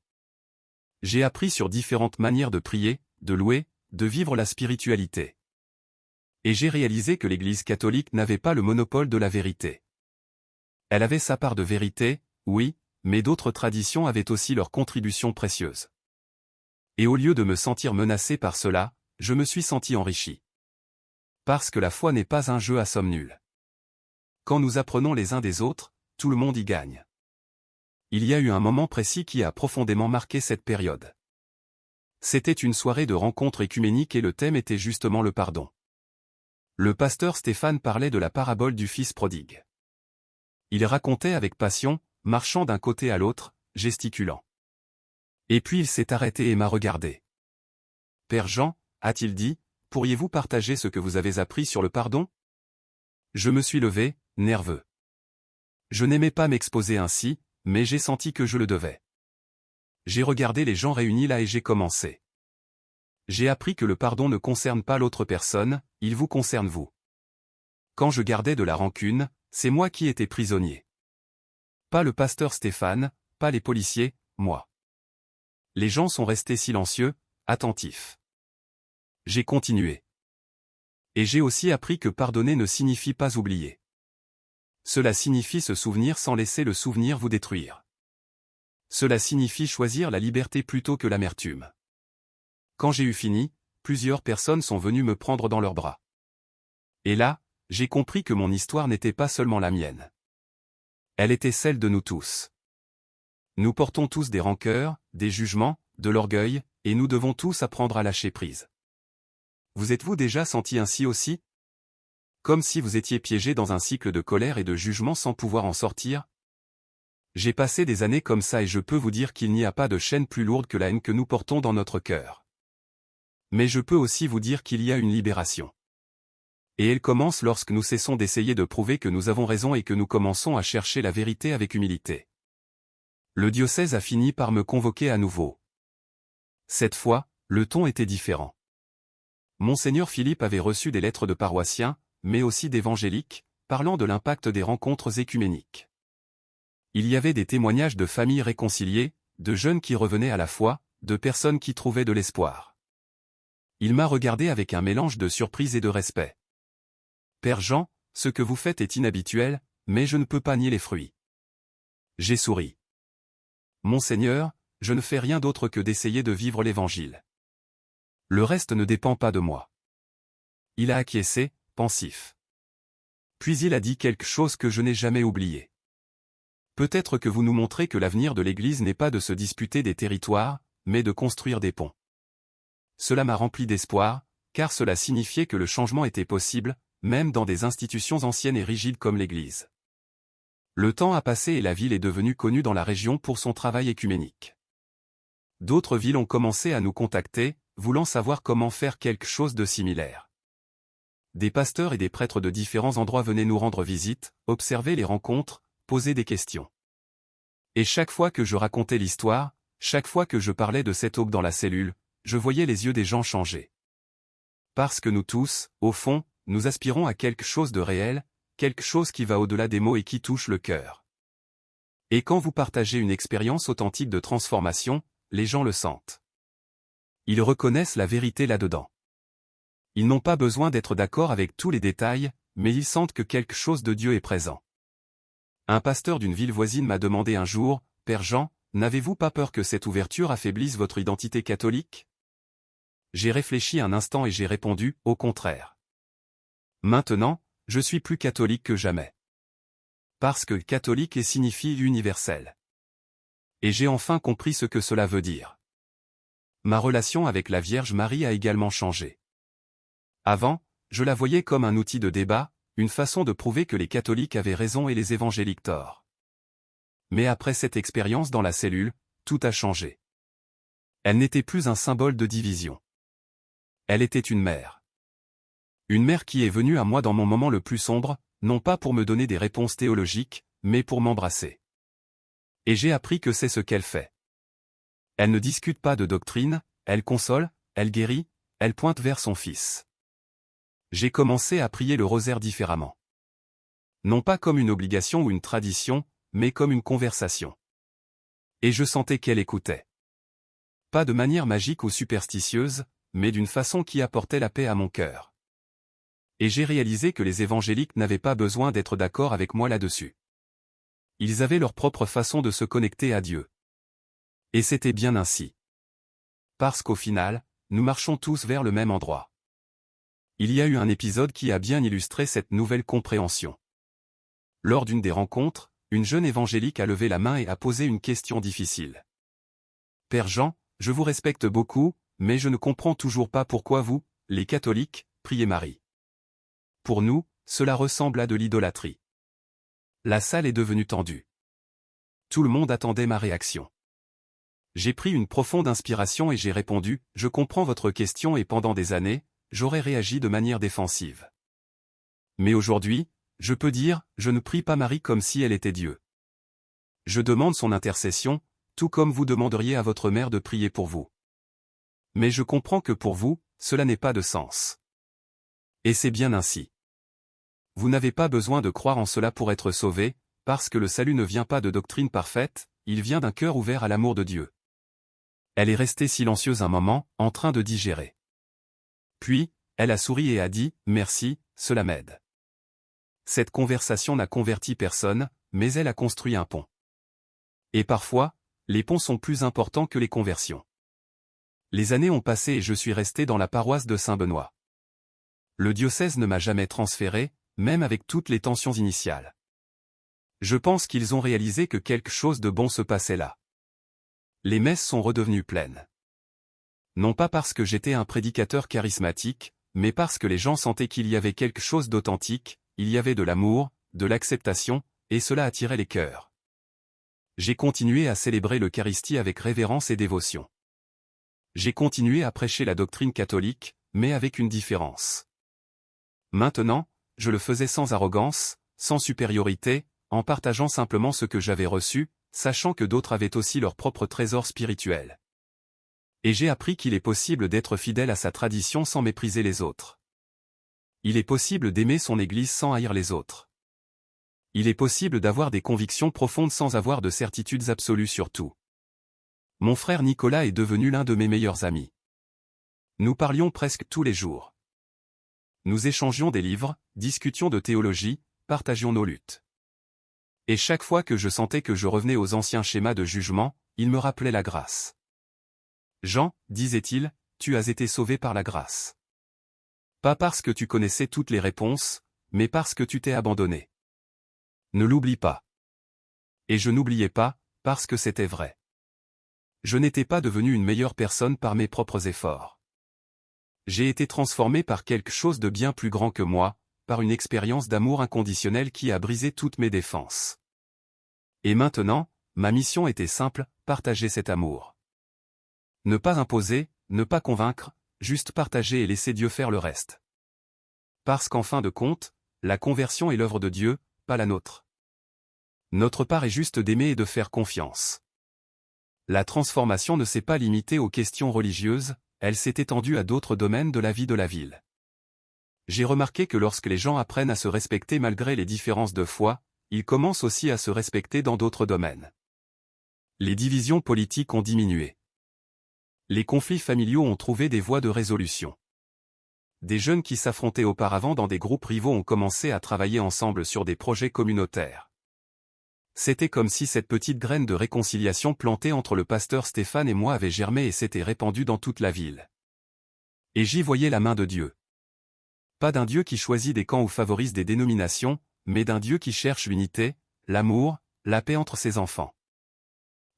J'ai appris sur différentes manières de prier, de louer, de vivre la spiritualité. Et j'ai réalisé que l'Église catholique n'avait pas le monopole de la vérité. Elle avait sa part de vérité, oui, mais d'autres traditions avaient aussi leur contribution précieuse. Et au lieu de me sentir menacé par cela, je me suis senti enrichi. Parce que la foi n'est pas un jeu à somme nulle. Quand nous apprenons les uns des autres, tout le monde y gagne. Il y a eu un moment précis qui a profondément marqué cette période. C'était une soirée de rencontre écuménique et le thème était justement le pardon. Le pasteur Stéphane parlait de la parabole du fils prodigue. Il racontait avec passion, marchant d'un côté à l'autre, gesticulant. Et puis il s'est arrêté et m'a regardé. « Père Jean, a-t-il dit, pourriez-vous partager ce que vous avez appris sur le pardon ?» Je me suis levé, nerveux. Je n'aimais pas m'exposer ainsi, mais j'ai senti que je le devais. J'ai regardé les gens réunis là et j'ai commencé. J'ai appris que le pardon ne concerne pas l'autre personne, il vous concerne vous. Quand je gardais de la rancune, c'est moi qui étais prisonnier. Pas le pasteur Stéphane, pas les policiers, moi. Les gens sont restés silencieux, attentifs. J'ai continué. Et j'ai aussi appris que pardonner ne signifie pas oublier. Cela signifie se souvenir sans laisser le souvenir vous détruire. Cela signifie choisir la liberté plutôt que l'amertume. Quand j'ai eu fini, plusieurs personnes sont venues me prendre dans leurs bras. Et là, j'ai compris que mon histoire n'était pas seulement la mienne. Elle était celle de nous tous. Nous portons tous des rancœurs, des jugements, de l'orgueil, et nous devons tous apprendre à lâcher prise. Vous êtes-vous déjà senti ainsi aussi? Comme si vous étiez piégé dans un cycle de colère et de jugement sans pouvoir en sortir? J'ai passé des années comme ça et je peux vous dire qu'il n'y a pas de chaîne plus lourde que la haine que nous portons dans notre cœur. Mais je peux aussi vous dire qu'il y a une libération. Et elle commence lorsque nous cessons d'essayer de prouver que nous avons raison et que nous commençons à chercher la vérité avec humilité. Le diocèse a fini par me convoquer à nouveau. Cette fois, le ton était différent. Monseigneur Philippe avait reçu des lettres de paroissiens, mais aussi d'évangéliques, parlant de l'impact des rencontres écuméniques. Il y avait des témoignages de familles réconciliées, de jeunes qui revenaient à la foi, de personnes qui trouvaient de l'espoir. Il m'a regardé avec un mélange de surprise et de respect. « Père Jean, ce que vous faites est inhabituel, mais je ne peux pas nier les fruits. » J'ai souri. « Monseigneur, je ne fais rien d'autre que d'essayer de vivre l'Évangile. Le reste ne dépend pas de moi. » Il a acquiescé, pensif. Puis il a dit quelque chose que je n'ai jamais oublié. Peut-être que vous nous montrez que l'avenir de l'Église n'est pas de se disputer des territoires, mais de construire des ponts. Cela m'a rempli d'espoir, car cela signifiait que le changement était possible, même dans des institutions anciennes et rigides comme l'Église. Le temps a passé et la ville est devenue connue dans la région pour son travail écuménique. D'autres villes ont commencé à nous contacter, voulant savoir comment faire quelque chose de similaire. Des pasteurs et des prêtres de différents endroits venaient nous rendre visite, observer les rencontres, poser des questions. Et chaque fois que je racontais l'histoire, chaque fois que je parlais de cette aube dans la cellule, je voyais les yeux des gens changer. Parce que nous tous, au fond, nous aspirons à quelque chose de réel, quelque chose qui va au-delà des mots et qui touche le cœur. Et quand vous partagez une expérience authentique de transformation, les gens le sentent. Ils reconnaissent la vérité là-dedans. Ils n'ont pas besoin d'être d'accord avec tous les détails, mais ils sentent que quelque chose de Dieu est présent. Un pasteur d'une ville voisine m'a demandé un jour, « Père Jean, n'avez-vous pas peur que cette ouverture affaiblisse votre identité catholique ?» J'ai réfléchi un instant et j'ai répondu, « Au contraire. Maintenant, je suis plus catholique que jamais. Parce que catholique signifie universel. Et j'ai enfin compris ce que cela veut dire. Ma relation avec la Vierge Marie a également changé. Avant, je la voyais comme un outil de débat, une façon de prouver que les catholiques avaient raison et les évangéliques tort. Mais après cette expérience dans la cellule, tout a changé. Elle n'était plus un symbole de division. Elle était une mère. Une mère qui est venue à moi dans mon moment le plus sombre, non pas pour me donner des réponses théologiques, mais pour m'embrasser. Et j'ai appris que c'est ce qu'elle fait. Elle ne discute pas de doctrine, elle console, elle guérit, elle pointe vers son Fils. J'ai commencé à prier le rosaire différemment. Non pas comme une obligation ou une tradition, mais comme une conversation. Et je sentais qu'elle écoutait. Pas de manière magique ou superstitieuse, mais d'une façon qui apportait la paix à mon cœur. Et j'ai réalisé que les évangéliques n'avaient pas besoin d'être d'accord avec moi là-dessus. Ils avaient leur propre façon de se connecter à Dieu. Et c'était bien ainsi. Parce qu'au final, nous marchons tous vers le même endroit. Il y a eu un épisode qui a bien illustré cette nouvelle compréhension. Lors d'une des rencontres, une jeune évangélique a levé la main et a posé une question difficile. « Père Jean, je vous respecte beaucoup, mais je ne comprends toujours pas pourquoi vous, les catholiques, priez Marie. Pour nous, cela ressemble à de l'idolâtrie. » La salle est devenue tendue. Tout le monde attendait ma réaction. J'ai pris une profonde inspiration et j'ai répondu « Je comprends votre question et pendant des années, j'aurais réagi de manière défensive. Mais aujourd'hui, je peux dire, je ne prie pas Marie comme si elle était Dieu. Je demande son intercession, tout comme vous demanderiez à votre mère de prier pour vous. Mais je comprends que pour vous, cela n'est pas de sens. Et c'est bien ainsi. Vous n'avez pas besoin de croire en cela pour être sauvé, parce que le salut ne vient pas de doctrine parfaite, il vient d'un cœur ouvert à l'amour de Dieu. Elle est restée silencieuse un moment, en train de digérer. Puis, elle a souri et a dit « Merci, cela m'aide ». Cette conversation n'a converti personne, mais elle a construit un pont. Et parfois, les ponts sont plus importants que les conversions. Les années ont passé et je suis resté dans la paroisse de Saint-Benoît. Le diocèse ne m'a jamais transféré, même avec toutes les tensions initiales. Je pense qu'ils ont réalisé que quelque chose de bon se passait là. Les messes sont redevenues pleines. Non pas parce que j'étais un prédicateur charismatique, mais parce que les gens sentaient qu'il y avait quelque chose d'authentique, il y avait de l'amour, de l'acceptation, et cela attirait les cœurs. J'ai continué à célébrer l'Eucharistie avec révérence et dévotion. J'ai continué à prêcher la doctrine catholique, mais avec une différence. Maintenant, je le faisais sans arrogance, sans supériorité, en partageant simplement ce que j'avais reçu, sachant que d'autres avaient aussi leur propre trésor spirituel. Et j'ai appris qu'il est possible d'être fidèle à sa tradition sans mépriser les autres. Il est possible d'aimer son Église sans haïr les autres. Il est possible d'avoir des convictions profondes sans avoir de certitudes absolues sur tout. Mon frère Nicolas est devenu l'un de mes meilleurs amis. Nous parlions presque tous les jours. Nous échangions des livres, discutions de théologie, partagions nos luttes. Et chaque fois que je sentais que je revenais aux anciens schémas de jugement, il me rappelait la grâce. Jean, disait-il, tu as été sauvé par la grâce. Pas parce que tu connaissais toutes les réponses, mais parce que tu t'es abandonné. Ne l'oublie pas. Et je n'oubliais pas, parce que c'était vrai. Je n'étais pas devenu une meilleure personne par mes propres efforts. J'ai été transformé par quelque chose de bien plus grand que moi, par une expérience d'amour inconditionnel qui a brisé toutes mes défenses. Et maintenant, ma mission était simple, partager cet amour. Ne pas imposer, ne pas convaincre, juste partager et laisser Dieu faire le reste. Parce qu'en fin de compte, la conversion est l'œuvre de Dieu, pas la nôtre. Notre part est juste d'aimer et de faire confiance. La transformation ne s'est pas limitée aux questions religieuses, elle s'est étendue à d'autres domaines de la vie de la ville. J'ai remarqué que lorsque les gens apprennent à se respecter malgré les différences de foi, ils commencent aussi à se respecter dans d'autres domaines. Les divisions politiques ont diminué. Les conflits familiaux ont trouvé des voies de résolution. Des jeunes qui s'affrontaient auparavant dans des groupes rivaux ont commencé à travailler ensemble sur des projets communautaires. C'était comme si cette petite graine de réconciliation plantée entre le pasteur Stéphane et moi avait germé et s'était répandue dans toute la ville. Et j'y voyais la main de Dieu. Pas d'un Dieu qui choisit des camps ou favorise des dénominations, mais d'un Dieu qui cherche l'unité, l'amour, la paix entre ses enfants.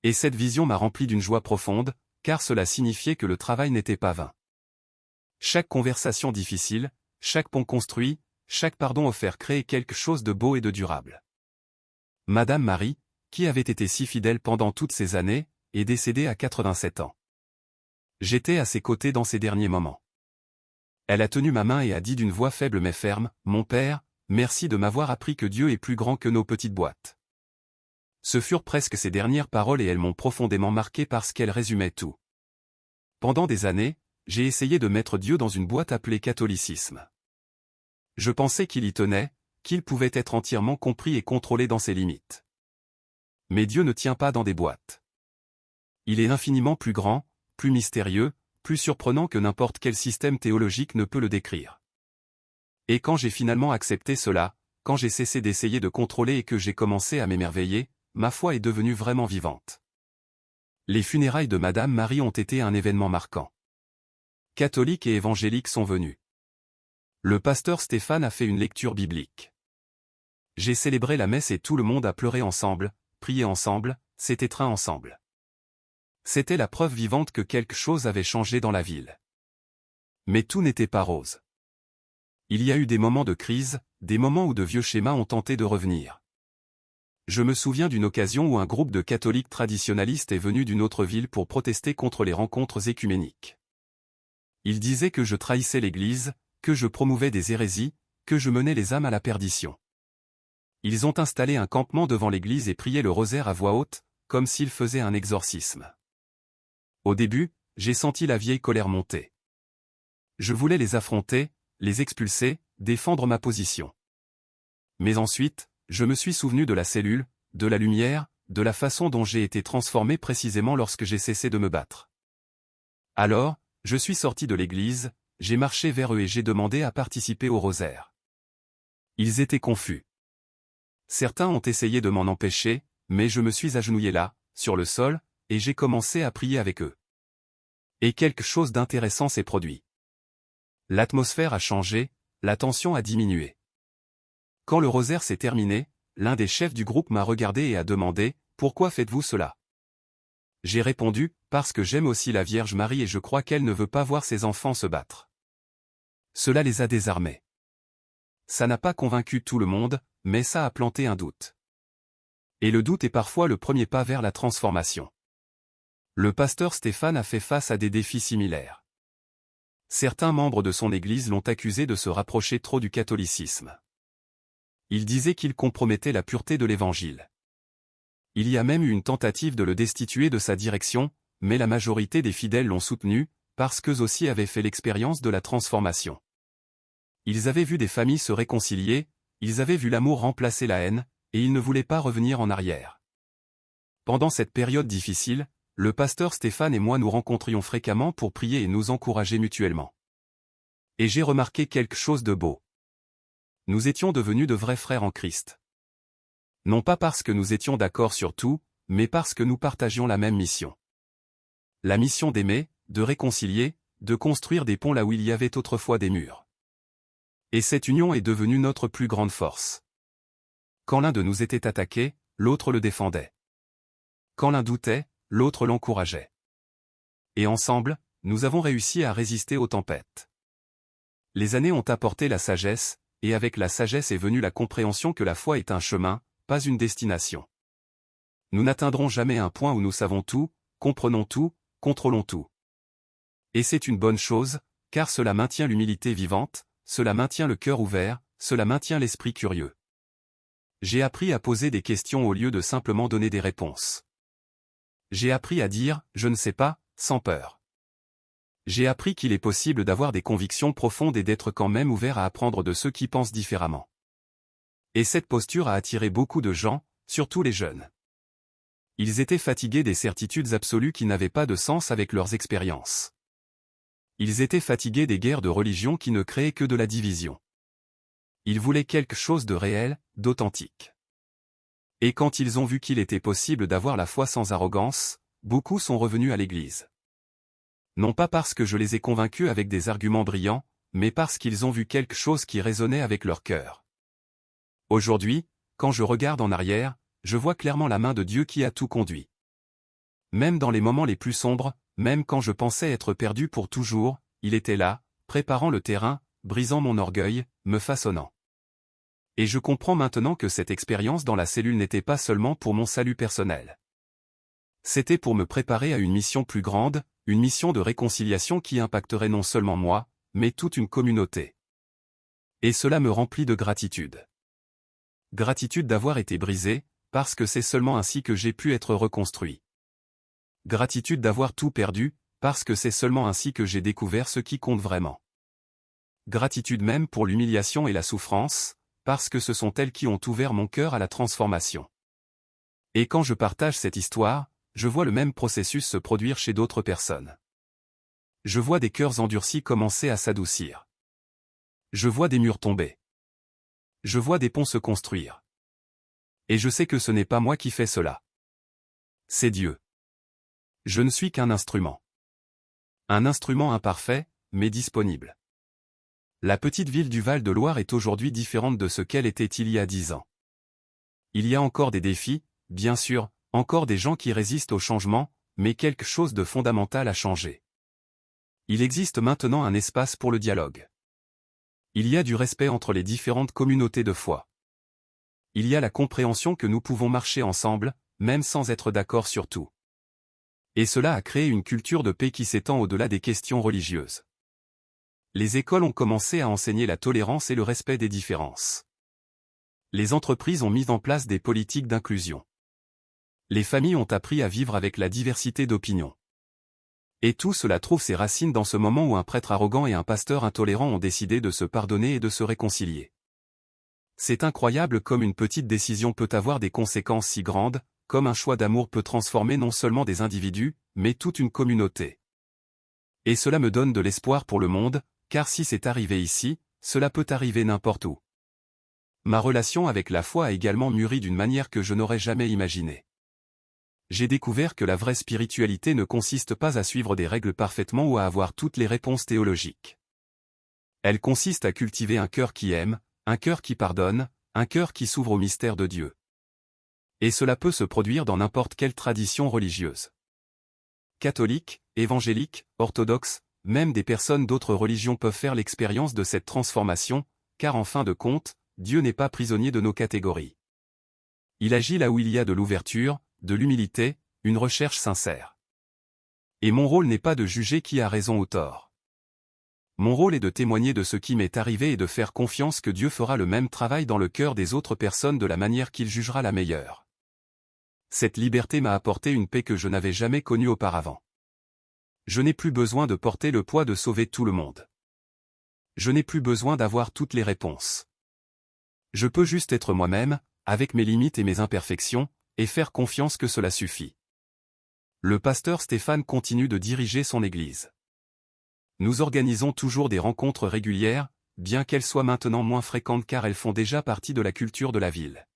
Et cette vision m'a rempli d'une joie profonde, car cela signifiait que le travail n'était pas vain. Chaque conversation difficile, chaque pont construit, chaque pardon offert créait quelque chose de beau et de durable. Madame Marie, qui avait été si fidèle pendant toutes ces années, est décédée à 87 ans. J'étais à ses côtés dans ces derniers moments. Elle a tenu ma main et a dit d'une voix faible mais ferme, « Mon père, merci de m'avoir appris que Dieu est plus grand que nos petites boîtes. » Ce furent presque ses dernières paroles et elles m'ont profondément marqué parce qu'elles résumaient tout. Pendant des années, j'ai essayé de mettre Dieu dans une boîte appelée catholicisme. Je pensais qu'il y tenait, qu'il pouvait être entièrement compris et contrôlé dans ses limites. Mais Dieu ne tient pas dans des boîtes. Il est infiniment plus grand, plus mystérieux, plus surprenant que n'importe quel système théologique ne peut le décrire. Et quand j'ai finalement accepté cela, quand j'ai cessé d'essayer de contrôler et que j'ai commencé à m'émerveiller, ma foi est devenue vraiment vivante. Les funérailles de Madame Marie ont été un événement marquant. Catholiques et évangéliques sont venus. Le pasteur Stéphane a fait une lecture biblique. J'ai célébré la messe et tout le monde a pleuré ensemble, prié ensemble, s'est étreint ensemble. C'était la preuve vivante que quelque chose avait changé dans la ville. Mais tout n'était pas rose. Il y a eu des moments de crise, des moments où de vieux schémas ont tenté de revenir. Je me souviens d'une occasion où un groupe de catholiques traditionalistes est venu d'une autre ville pour protester contre les rencontres écuméniques. Ils disaient que je trahissais l'Église, que je promouvais des hérésies, que je menais les âmes à la perdition. Ils ont installé un campement devant l'église et prié le rosaire à voix haute, comme s'ils faisaient un exorcisme. Au début, j'ai senti la vieille colère monter. Je voulais les affronter, les expulser, défendre ma position. Mais ensuite, je me suis souvenu de la cellule, de la lumière, de la façon dont j'ai été transformé précisément lorsque j'ai cessé de me battre. Alors, je suis sorti de l'église, j'ai marché vers eux et j'ai demandé à participer au rosaire. Ils étaient confus. Certains ont essayé de m'en empêcher, mais je me suis agenouillé là, sur le sol, et j'ai commencé à prier avec eux. Et quelque chose d'intéressant s'est produit. L'atmosphère a changé, la tension a diminué. Quand le rosaire s'est terminé, l'un des chefs du groupe m'a regardé et a demandé « Pourquoi faites-vous cela ?» J'ai répondu « Parce que j'aime aussi la Vierge Marie et je crois qu'elle ne veut pas voir ses enfants se battre. » Cela les a désarmés. Ça n'a pas convaincu tout le monde, mais ça a planté un doute. Et le doute est parfois le premier pas vers la transformation. Le pasteur Stéphane a fait face à des défis similaires. Certains membres de son église l'ont accusé de se rapprocher trop du catholicisme. Il disait qu'il compromettait la pureté de l'évangile. Il y a même eu une tentative de le destituer de sa direction, mais la majorité des fidèles l'ont soutenu, parce qu'eux aussi avaient fait l'expérience de la transformation. Ils avaient vu des familles se réconcilier, ils avaient vu l'amour remplacer la haine, et ils ne voulaient pas revenir en arrière. Pendant cette période difficile, le pasteur Stéphane et moi nous rencontrions fréquemment pour prier et nous encourager mutuellement. Et j'ai remarqué quelque chose de beau. Nous étions devenus de vrais frères en Christ. Non pas parce que nous étions d'accord sur tout, mais parce que nous partagions la même mission. La mission d'aimer, de réconcilier, de construire des ponts là où il y avait autrefois des murs. Et cette union est devenue notre plus grande force. Quand l'un de nous était attaqué, l'autre le défendait. Quand l'un doutait, l'autre l'encourageait. Et ensemble, nous avons réussi à résister aux tempêtes. Les années ont apporté la sagesse, et avec la sagesse est venue la compréhension que la foi est un chemin, pas une destination. Nous n'atteindrons jamais un point où nous savons tout, comprenons tout, contrôlons tout. Et c'est une bonne chose, car cela maintient l'humilité vivante, cela maintient le cœur ouvert, cela maintient l'esprit curieux. J'ai appris à poser des questions au lieu de simplement donner des réponses. J'ai appris à dire « je ne sais pas » sans peur. J'ai appris qu'il est possible d'avoir des convictions profondes et d'être quand même ouvert à apprendre de ceux qui pensent différemment. Et cette posture a attiré beaucoup de gens, surtout les jeunes. Ils étaient fatigués des certitudes absolues qui n'avaient pas de sens avec leurs expériences. Ils étaient fatigués des guerres de religion qui ne créaient que de la division. Ils voulaient quelque chose de réel, d'authentique. Et quand ils ont vu qu'il était possible d'avoir la foi sans arrogance, beaucoup sont revenus à l'Église. Non pas parce que je les ai convaincus avec des arguments brillants, mais parce qu'ils ont vu quelque chose qui résonnait avec leur cœur. Aujourd'hui, quand je regarde en arrière, je vois clairement la main de Dieu qui a tout conduit. Même dans les moments les plus sombres, même quand je pensais être perdu pour toujours, il était là, préparant le terrain, brisant mon orgueil, me façonnant. Et je comprends maintenant que cette expérience dans la cellule n'était pas seulement pour mon salut personnel. C'était pour me préparer à une mission plus grande, une mission de réconciliation qui impacterait non seulement moi, mais toute une communauté. Et cela me remplit de gratitude. Gratitude d'avoir été brisé, parce que c'est seulement ainsi que j'ai pu être reconstruit. Gratitude d'avoir tout perdu, parce que c'est seulement ainsi que j'ai découvert ce qui compte vraiment. Gratitude même pour l'humiliation et la souffrance, parce que ce sont elles qui ont ouvert mon cœur à la transformation. Et quand je partage cette histoire, je vois le même processus se produire chez d'autres personnes. Je vois des cœurs endurcis commencer à s'adoucir. Je vois des murs tomber. Je vois des ponts se construire. Et je sais que ce n'est pas moi qui fais cela. C'est Dieu. Je ne suis qu'un instrument. Un instrument imparfait, mais disponible. La petite ville du Val-de-Loire est aujourd'hui différente de ce qu'elle était il y a 10 ans. Il y a encore des défis, bien sûr, encore des gens qui résistent au changement, mais quelque chose de fondamental a changé. Il existe maintenant un espace pour le dialogue. Il y a du respect entre les différentes communautés de foi. Il y a la compréhension que nous pouvons marcher ensemble, même sans être d'accord sur tout. Et cela a créé une culture de paix qui s'étend au-delà des questions religieuses. Les écoles ont commencé à enseigner la tolérance et le respect des différences. Les entreprises ont mis en place des politiques d'inclusion. Les familles ont appris à vivre avec la diversité d'opinions. Et tout cela trouve ses racines dans ce moment où un prêtre arrogant et un pasteur intolérant ont décidé de se pardonner et de se réconcilier. C'est incroyable comme une petite décision peut avoir des conséquences si grandes, comme un choix d'amour peut transformer non seulement des individus, mais toute une communauté. Et cela me donne de l'espoir pour le monde, car si c'est arrivé ici, cela peut arriver n'importe où. Ma relation avec la foi a également mûri d'une manière que je n'aurais jamais imaginée. J'ai découvert que la vraie spiritualité ne consiste pas à suivre des règles parfaitement ou à avoir toutes les réponses théologiques. Elle consiste à cultiver un cœur qui aime, un cœur qui pardonne, un cœur qui s'ouvre au mystère de Dieu. Et cela peut se produire dans n'importe quelle tradition religieuse. Catholiques, évangéliques, orthodoxes, même des personnes d'autres religions peuvent faire l'expérience de cette transformation, car en fin de compte, Dieu n'est pas prisonnier de nos catégories. Il agit là où il y a de l'ouverture, de l'humilité, une recherche sincère. Et mon rôle n'est pas de juger qui a raison ou tort. Mon rôle est de témoigner de ce qui m'est arrivé et de faire confiance que Dieu fera le même travail dans le cœur des autres personnes de la manière qu'il jugera la meilleure. Cette liberté m'a apporté une paix que je n'avais jamais connue auparavant. Je n'ai plus besoin de porter le poids de sauver tout le monde. Je n'ai plus besoin d'avoir toutes les réponses. Je peux juste être moi-même, avec mes limites et mes imperfections, et faire confiance que cela suffit. Le pasteur Stéphane continue de diriger son église. Nous organisons toujours des rencontres régulières, bien qu'elles soient maintenant moins fréquentes car elles font déjà partie de la culture de la ville.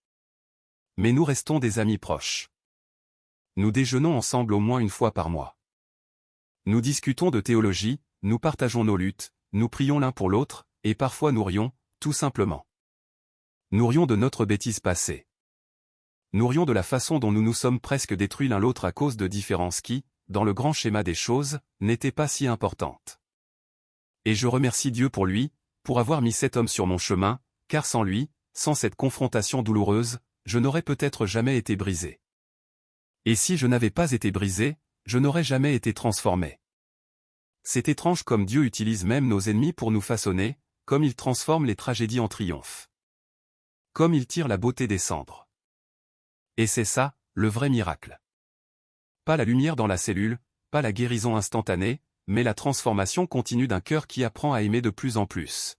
Mais nous restons des amis proches. Nous déjeunons ensemble au moins une fois par mois. Nous discutons de théologie, nous partageons nos luttes, nous prions l'un pour l'autre, et parfois nous rions, tout simplement. Nous rions de notre bêtise passée. Nous rions de la façon dont nous nous sommes presque détruits l'un l'autre à cause de différences qui, dans le grand schéma des choses, n'étaient pas si importantes. Et je remercie Dieu pour lui, pour avoir mis cet homme sur mon chemin, car sans lui, sans cette confrontation douloureuse, je n'aurais peut-être jamais été brisé. Et si je n'avais pas été brisé, je n'aurais jamais été transformé. C'est étrange comme Dieu utilise même nos ennemis pour nous façonner, comme il transforme les tragédies en triomphe. Comme il tire la beauté des cendres. Et c'est ça, le vrai miracle. Pas la lumière dans la cellule, pas la guérison instantanée, mais la transformation continue d'un cœur qui apprend à aimer de plus en plus.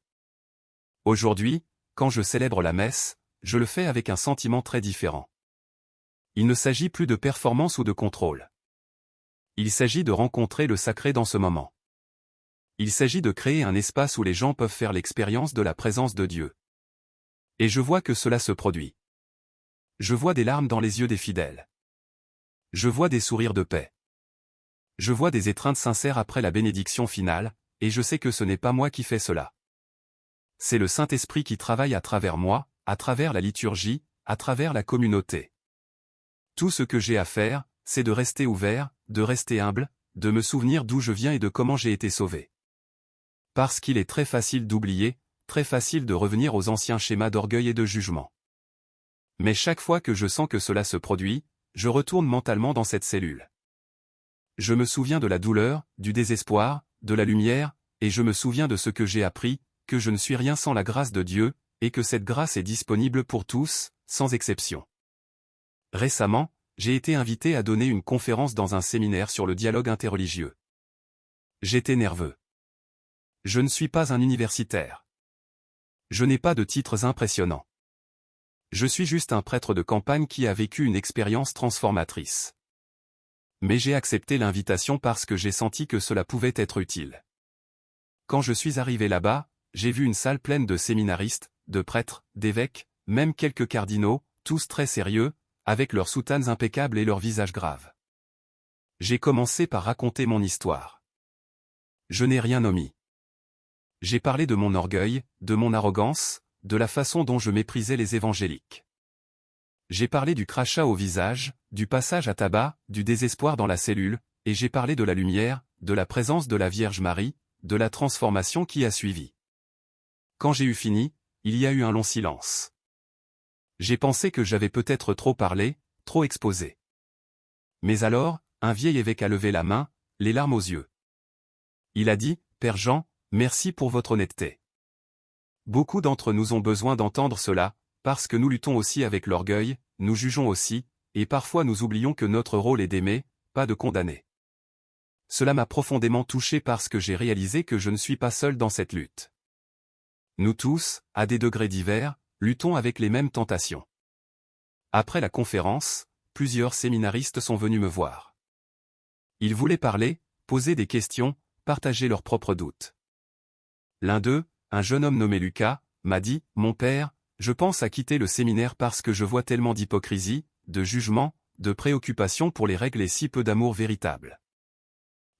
Aujourd'hui, quand je célèbre la messe, je le fais avec un sentiment très différent. Il ne s'agit plus de performance ou de contrôle. Il s'agit de rencontrer le sacré dans ce moment. Il s'agit de créer un espace où les gens peuvent faire l'expérience de la présence de Dieu. Et je vois que cela se produit. Je vois des larmes dans les yeux des fidèles. Je vois des sourires de paix. Je vois des étreintes sincères après la bénédiction finale, et je sais que ce n'est pas moi qui fais cela. C'est le Saint-Esprit qui travaille à travers moi, à travers la liturgie, à travers la communauté. Tout ce que j'ai à faire, c'est de rester ouvert, de rester humble, de me souvenir d'où je viens et de comment j'ai été sauvé. Parce qu'il est très facile d'oublier, très facile de revenir aux anciens schémas d'orgueil et de jugement. Mais chaque fois que je sens que cela se produit, je retourne mentalement dans cette cellule. Je me souviens de la douleur, du désespoir, de la lumière, et je me souviens de ce que j'ai appris, que je ne suis rien sans la grâce de Dieu, et que cette grâce est disponible pour tous, sans exception. Récemment, j'ai été invité à donner une conférence dans un séminaire sur le dialogue interreligieux. J'étais nerveux. Je ne suis pas un universitaire. Je n'ai pas de titres impressionnants. Je suis juste un prêtre de campagne qui a vécu une expérience transformatrice. Mais j'ai accepté l'invitation parce que j'ai senti que cela pouvait être utile. Quand je suis arrivé là-bas, j'ai vu une salle pleine de séminaristes, de prêtres, d'évêques, même quelques cardinaux, tous très sérieux, avec leurs soutanes impeccables et leurs visages graves. J'ai commencé par raconter mon histoire. Je n'ai rien omis. J'ai parlé de mon orgueil, de mon arrogance, de la façon dont je méprisais les évangéliques. J'ai parlé du crachat au visage, du passage à tabac, du désespoir dans la cellule, et j'ai parlé de la lumière, de la présence de la Vierge Marie, de la transformation qui a suivi. Quand j'ai eu fini, il y a eu un long silence. J'ai pensé que j'avais peut-être trop parlé, trop exposé. Mais alors, un vieil évêque a levé la main, les larmes aux yeux. Il a dit, « Père Jean, merci pour votre honnêteté. » Beaucoup d'entre nous ont besoin d'entendre cela, parce que nous luttons aussi avec l'orgueil, nous jugeons aussi, et parfois nous oublions que notre rôle est d'aimer, pas de condamner. Cela m'a profondément touché parce que j'ai réalisé que je ne suis pas seul dans cette lutte. Nous tous, à des degrés divers, luttons avec les mêmes tentations. Après la conférence, plusieurs séminaristes sont venus me voir. Ils voulaient parler, poser des questions, partager leurs propres doutes. L'un d'eux, un jeune homme nommé Lucas, m'a dit, « Mon père, je pense à quitter le séminaire parce que je vois tellement d'hypocrisie, de jugement, de préoccupation pour les règles et si peu d'amour véritable. »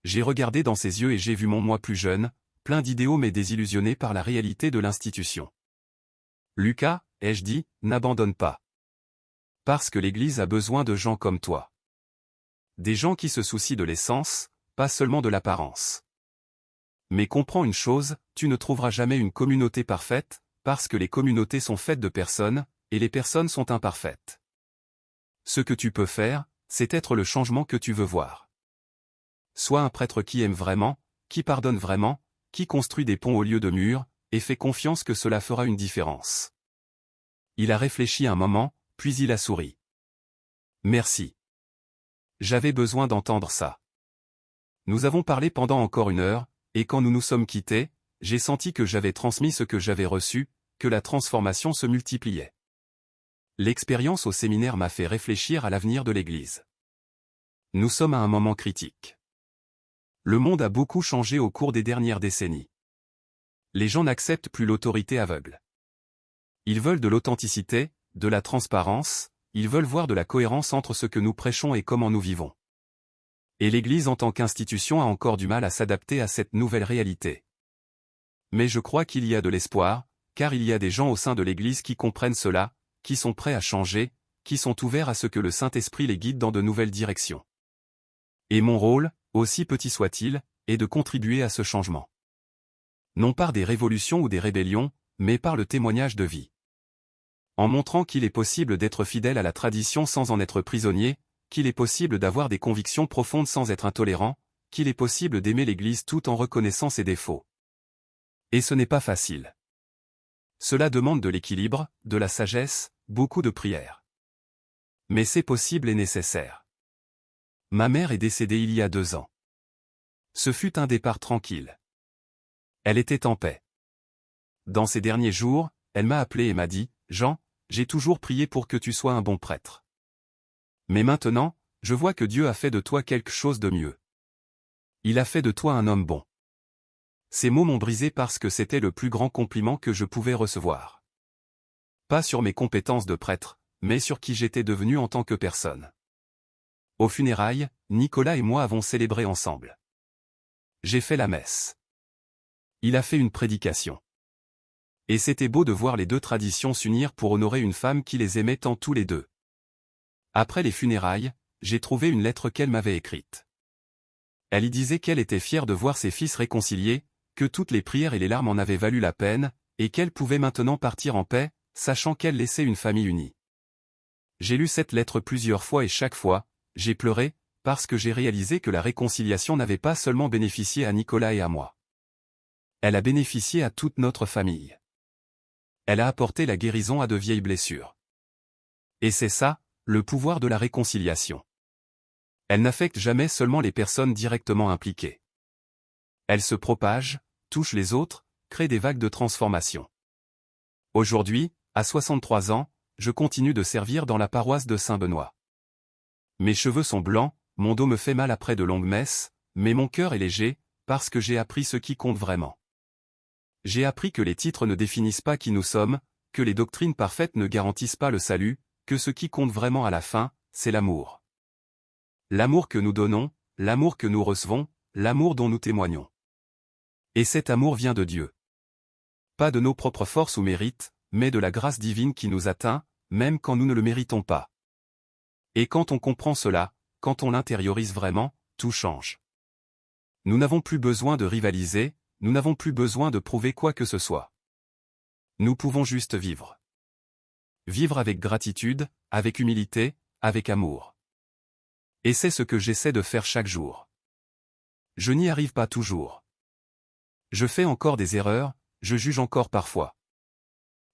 J'ai regardé dans ses yeux et j'ai vu mon moi plus jeune, plein d'idéaux mais désillusionné par la réalité de l'institution. « Lucas, ai-je dit, n'abandonne pas. Parce que l'Église a besoin de gens comme toi. Des gens qui se soucient de l'essence, pas seulement de l'apparence. Mais comprends une chose, tu ne trouveras jamais une communauté parfaite, parce que les communautés sont faites de personnes, et les personnes sont imparfaites. Ce que tu peux faire, c'est être le changement que tu veux voir. Sois un prêtre qui aime vraiment, qui pardonne vraiment, qui construit des ponts au lieu de murs, et fais confiance que cela fera une différence. » Il a réfléchi un moment, puis il a souri. « Merci. J'avais besoin d'entendre ça. » Nous avons parlé pendant encore 1 heure, et quand nous nous sommes quittés, j'ai senti que j'avais transmis ce que j'avais reçu, que la transformation se multipliait. L'expérience au séminaire m'a fait réfléchir à l'avenir de l'Église. Nous sommes à un moment critique. Le monde a beaucoup changé au cours des dernières décennies. Les gens n'acceptent plus l'autorité aveugle. Ils veulent de l'authenticité, de la transparence, ils veulent voir de la cohérence entre ce que nous prêchons et comment nous vivons. Et l'Église en tant qu'institution a encore du mal à s'adapter à cette nouvelle réalité. Mais je crois qu'il y a de l'espoir, car il y a des gens au sein de l'Église qui comprennent cela, qui sont prêts à changer, qui sont ouverts à ce que le Saint-Esprit les guide dans de nouvelles directions. Et mon rôle, aussi petit soit-il, est de contribuer à ce changement. Non par des révolutions ou des rébellions, mais par le témoignage de vie. En montrant qu'il est possible d'être fidèle à la tradition sans en être prisonnier, qu'il est possible d'avoir des convictions profondes sans être intolérant, qu'il est possible d'aimer l'Église tout en reconnaissant ses défauts. Et ce n'est pas facile. Cela demande de l'équilibre, de la sagesse, beaucoup de prières. Mais c'est possible et nécessaire. Ma mère est décédée il y a 2 ans. Ce fut un départ tranquille. Elle était en paix. Dans ces derniers jours, elle m'a appelé et m'a dit, « Jean, j'ai toujours prié pour que tu sois un bon prêtre. Mais maintenant, je vois que Dieu a fait de toi quelque chose de mieux. Il a fait de toi un homme bon. » Ces mots m'ont brisé parce que c'était le plus grand compliment que je pouvais recevoir. Pas sur mes compétences de prêtre, mais sur qui j'étais devenu en tant que personne. Aux funérailles, Nicolas et moi avons célébré ensemble. J'ai fait la messe. Il a fait une prédication. Et c'était beau de voir les 2 traditions s'unir pour honorer une femme qui les aimait tant tous les 2. Après les funérailles, j'ai trouvé une lettre qu'elle m'avait écrite. Elle y disait qu'elle était fière de voir ses fils réconciliés, que toutes les prières et les larmes en avaient valu la peine, et qu'elle pouvait maintenant partir en paix, sachant qu'elle laissait une famille unie. J'ai lu cette lettre plusieurs fois et chaque fois, j'ai pleuré, parce que j'ai réalisé que la réconciliation n'avait pas seulement bénéficié à Nicolas et à moi. Elle a bénéficié à toute notre famille. Elle a apporté la guérison à de vieilles blessures. Et c'est ça, le pouvoir de la réconciliation. Elle n'affecte jamais seulement les personnes directement impliquées. Elle se propage, touche les autres, crée des vagues de transformation. Aujourd'hui, à 63 ans, je continue de servir dans la paroisse de Saint-Benoît. Mes cheveux sont blancs, mon dos me fait mal après de longues messes, mais mon cœur est léger, parce que j'ai appris ce qui compte vraiment. J'ai appris que les titres ne définissent pas qui nous sommes, que les doctrines parfaites ne garantissent pas le salut, que ce qui compte vraiment à la fin, c'est l'amour. L'amour que nous donnons, l'amour que nous recevons, l'amour dont nous témoignons. Et cet amour vient de Dieu. Pas de nos propres forces ou mérites, mais de la grâce divine qui nous atteint, même quand nous ne le méritons pas. Et quand on comprend cela, quand on l'intériorise vraiment, tout change. Nous n'avons plus besoin de rivaliser, nous n'avons plus besoin de prouver quoi que ce soit. Nous pouvons juste vivre. Vivre avec gratitude, avec humilité, avec amour. Et c'est ce que j'essaie de faire chaque jour. Je n'y arrive pas toujours. Je fais encore des erreurs, je juge encore parfois.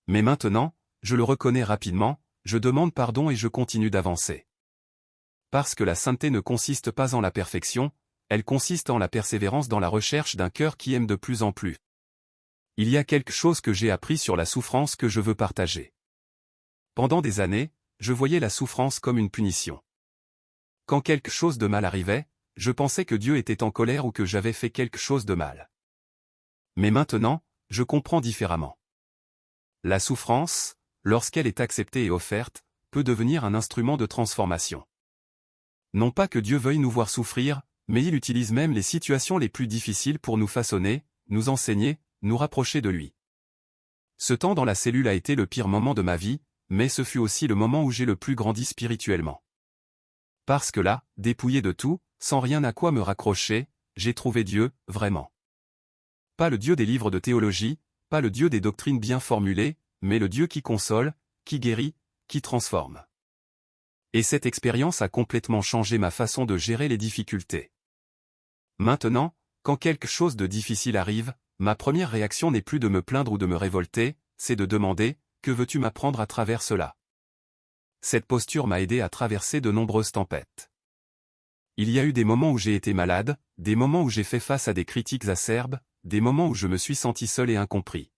Mais maintenant, je le reconnais rapidement, je demande pardon et je continue d'avancer. Parce que la sainteté ne consiste pas en la perfection, elle consiste en la persévérance dans la recherche d'un cœur qui aime de plus en plus. Il y a quelque chose que j'ai appris sur la souffrance que je veux partager. Pendant des années, je voyais la souffrance comme une punition. Quand quelque chose de mal arrivait, je pensais que Dieu était en colère ou que j'avais fait quelque chose de mal. Mais maintenant, je comprends différemment. La souffrance, lorsqu'elle est acceptée et offerte, peut devenir un instrument de transformation. Non pas que Dieu veuille nous voir souffrir, mais il utilise même les situations les plus difficiles pour nous façonner, nous enseigner, nous rapprocher de lui. Ce temps dans la cellule a été le pire moment de ma vie, mais ce fut aussi le moment où j'ai le plus grandi spirituellement. Parce que là, dépouillé de tout, sans rien à quoi me raccrocher, j'ai trouvé Dieu, vraiment. Pas le Dieu des livres de théologie, pas le Dieu des doctrines bien formulées, mais le Dieu qui console, qui guérit, qui transforme. Et cette expérience a complètement changé ma façon de gérer les difficultés. Maintenant, quand quelque chose de difficile arrive, ma première réaction n'est plus de me plaindre ou de me révolter, c'est de demander, que veux-tu m'apprendre à travers cela? Cette posture m'a aidé à traverser de nombreuses tempêtes. Il y a eu des moments où j'ai été malade, des moments où j'ai fait face à des critiques acerbes, des moments où je me suis senti seul et incompris.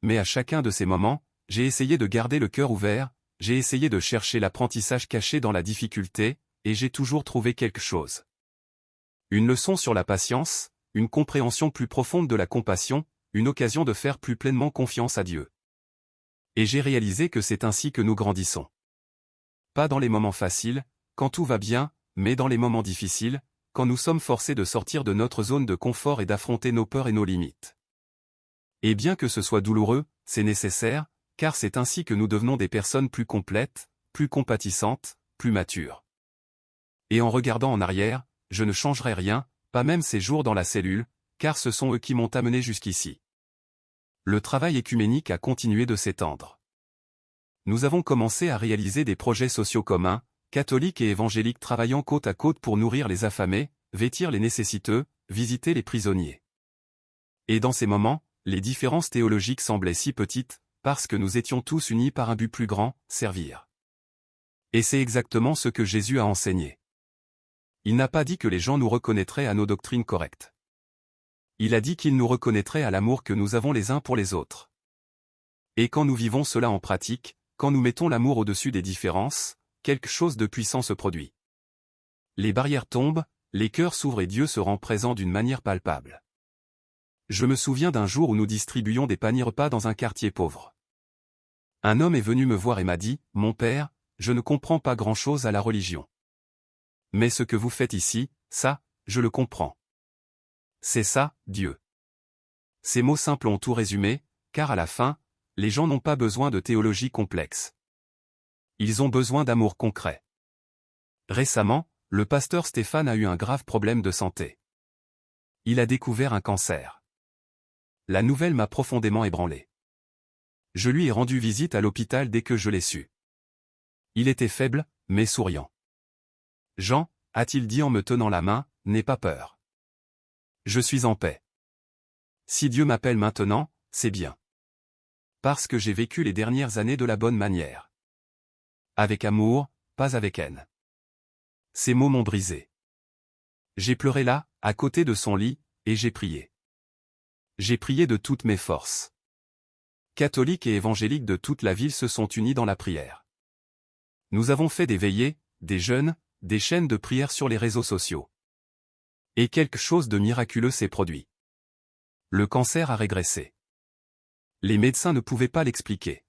Mais à chacun de ces moments, j'ai essayé de garder le cœur ouvert, j'ai essayé de chercher l'apprentissage caché dans la difficulté, et j'ai toujours trouvé quelque chose. Une leçon sur la patience, une compréhension plus profonde de la compassion, une occasion de faire plus pleinement confiance à Dieu. Et j'ai réalisé que c'est ainsi que nous grandissons. Pas dans les moments faciles, quand tout va bien, mais dans les moments difficiles, quand nous sommes forcés de sortir de notre zone de confort et d'affronter nos peurs et nos limites. Et bien que ce soit douloureux, c'est nécessaire, car c'est ainsi que nous devenons des personnes plus complètes, plus compatissantes, plus matures. Et en regardant en arrière, je ne changerai rien, pas même ces jours dans la cellule, car ce sont eux qui m'ont amené jusqu'ici. Le travail écuménique a continué de s'étendre. Nous avons commencé à réaliser des projets sociaux communs, catholiques et évangéliques travaillant côte à côte pour nourrir les affamés, vêtir les nécessiteux, visiter les prisonniers. Et dans ces moments, les différences théologiques semblaient si petites, parce que nous étions tous unis par un but plus grand, servir. Et c'est exactement ce que Jésus a enseigné. Il n'a pas dit que les gens nous reconnaîtraient à nos doctrines correctes. Il a dit qu'ils nous reconnaîtraient à l'amour que nous avons les uns pour les autres. Et quand nous vivons cela en pratique, quand nous mettons l'amour au-dessus des différences, quelque chose de puissant se produit. Les barrières tombent, les cœurs s'ouvrent et Dieu se rend présent d'une manière palpable. Je me souviens d'un jour où nous distribuions des paniers repas dans un quartier pauvre. Un homme est venu me voir et m'a dit, « Mon père, je ne comprends pas grand-chose à la religion. Mais ce que vous faites ici, ça, je le comprends. C'est ça, Dieu. » Ces mots simples ont tout résumé, car à la fin, les gens n'ont pas besoin de théologie complexe. Ils ont besoin d'amour concret. Récemment, le pasteur Stéphane a eu un grave problème de santé. Il a découvert un cancer. La nouvelle m'a profondément ébranlé. Je lui ai rendu visite à l'hôpital dès que je l'ai su. Il était faible, mais souriant. « Jean, a-t-il dit en me tenant la main, n'aie pas peur. Je suis en paix. Si Dieu m'appelle maintenant, c'est bien. Parce que j'ai vécu les dernières années de la bonne manière. Avec amour, pas avec haine. » Ces mots m'ont brisé. J'ai pleuré là, à côté de son lit, et j'ai prié. J'ai prié de toutes mes forces. Catholiques et évangéliques de toute la ville se sont unis dans la prière. Nous avons fait des veillées, des jeûnes, des chaînes de prière sur les réseaux sociaux. Et quelque chose de miraculeux s'est produit. Le cancer a régressé. Les médecins ne pouvaient pas l'expliquer.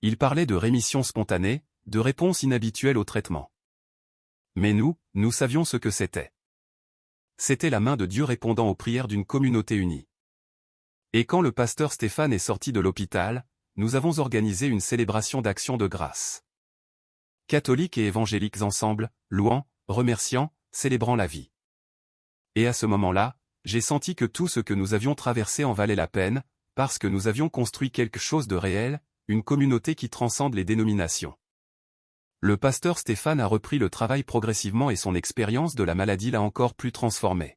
Ils parlaient de rémission spontanée, de réponse inhabituelle au traitement. Mais nous savions ce que c'était. C'était la main de Dieu répondant aux prières d'une communauté unie. Et quand le pasteur Stéphane est sorti de l'hôpital, nous avons organisé une célébration d'action de grâce. Catholiques et évangéliques ensemble, louant, remerciant, célébrant la vie. Et à ce moment-là, j'ai senti que tout ce que nous avions traversé en valait la peine, parce que nous avions construit quelque chose de réel, une communauté qui transcende les dénominations. Le pasteur Stéphane a repris le travail progressivement et son expérience de la maladie l'a encore plus transformé.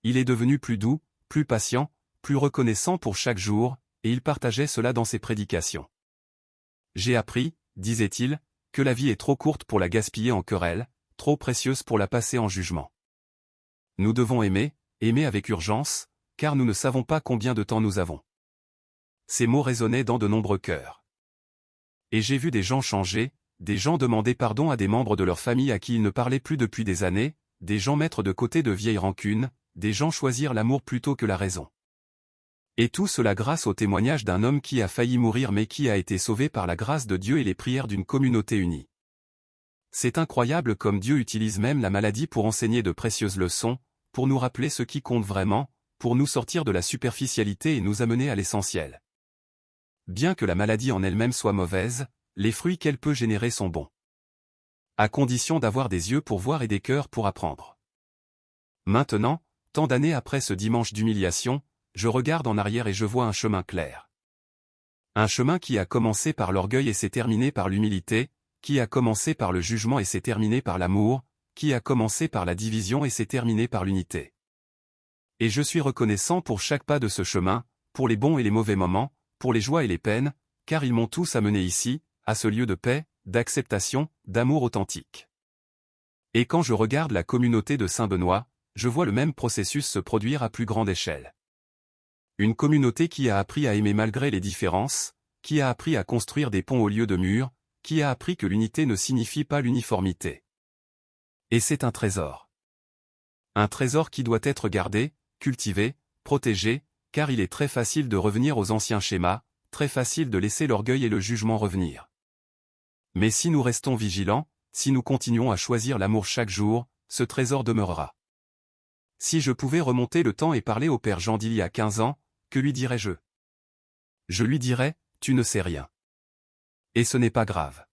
Il est devenu plus doux, plus patient, plus reconnaissant pour chaque jour, et il partageait cela dans ses prédications. J'ai appris, disait-il, que la vie est trop courte pour la gaspiller en querelle, trop précieuse pour la passer en jugement. Nous devons aimer avec urgence, car nous ne savons pas combien de temps nous avons. Ces mots résonnaient dans de nombreux cœurs. Et j'ai vu des gens changer, des gens demander pardon à des membres de leur famille à qui ils ne parlaient plus depuis des années, des gens mettre de côté de vieilles rancunes, des gens choisir l'amour plutôt que la raison. Et tout cela grâce au témoignage d'un homme qui a failli mourir mais qui a été sauvé par la grâce de Dieu et les prières d'une communauté unie. C'est incroyable comme Dieu utilise même la maladie pour enseigner de précieuses leçons, pour nous rappeler ce qui compte vraiment, pour nous sortir de la superficialité et nous amener à l'essentiel. Bien que la maladie en elle-même soit mauvaise, les fruits qu'elle peut générer sont bons. À condition d'avoir des yeux pour voir et des cœurs pour apprendre. Maintenant, tant d'années après ce dimanche d'humiliation, je regarde en arrière et je vois un chemin clair. Un chemin qui a commencé par l'orgueil et s'est terminé par l'humilité, qui a commencé par le jugement et s'est terminé par l'amour, qui a commencé par la division et s'est terminé par l'unité. Et je suis reconnaissant pour chaque pas de ce chemin, pour les bons et les mauvais moments, pour les joies et les peines, car ils m'ont tous amené ici, à ce lieu de paix, d'acceptation, d'amour authentique. Et quand je regarde la communauté de Saint-Benoît, je vois le même processus se produire à plus grande échelle. Une communauté qui a appris à aimer malgré les différences, qui a appris à construire des ponts au lieu de murs, qui a appris que l'unité ne signifie pas l'uniformité. Et c'est un trésor. Un trésor qui doit être gardé, cultivé, protégé, car il est très facile de revenir aux anciens schémas, très facile de laisser l'orgueil et le jugement revenir. Mais si nous restons vigilants, si nous continuons à choisir l'amour chaque jour, ce trésor demeurera. Si je pouvais remonter le temps et parler au père Jean d'il y a 15 ans, que lui dirais-je? Je lui dirais, tu ne sais rien. Et ce n'est pas grave.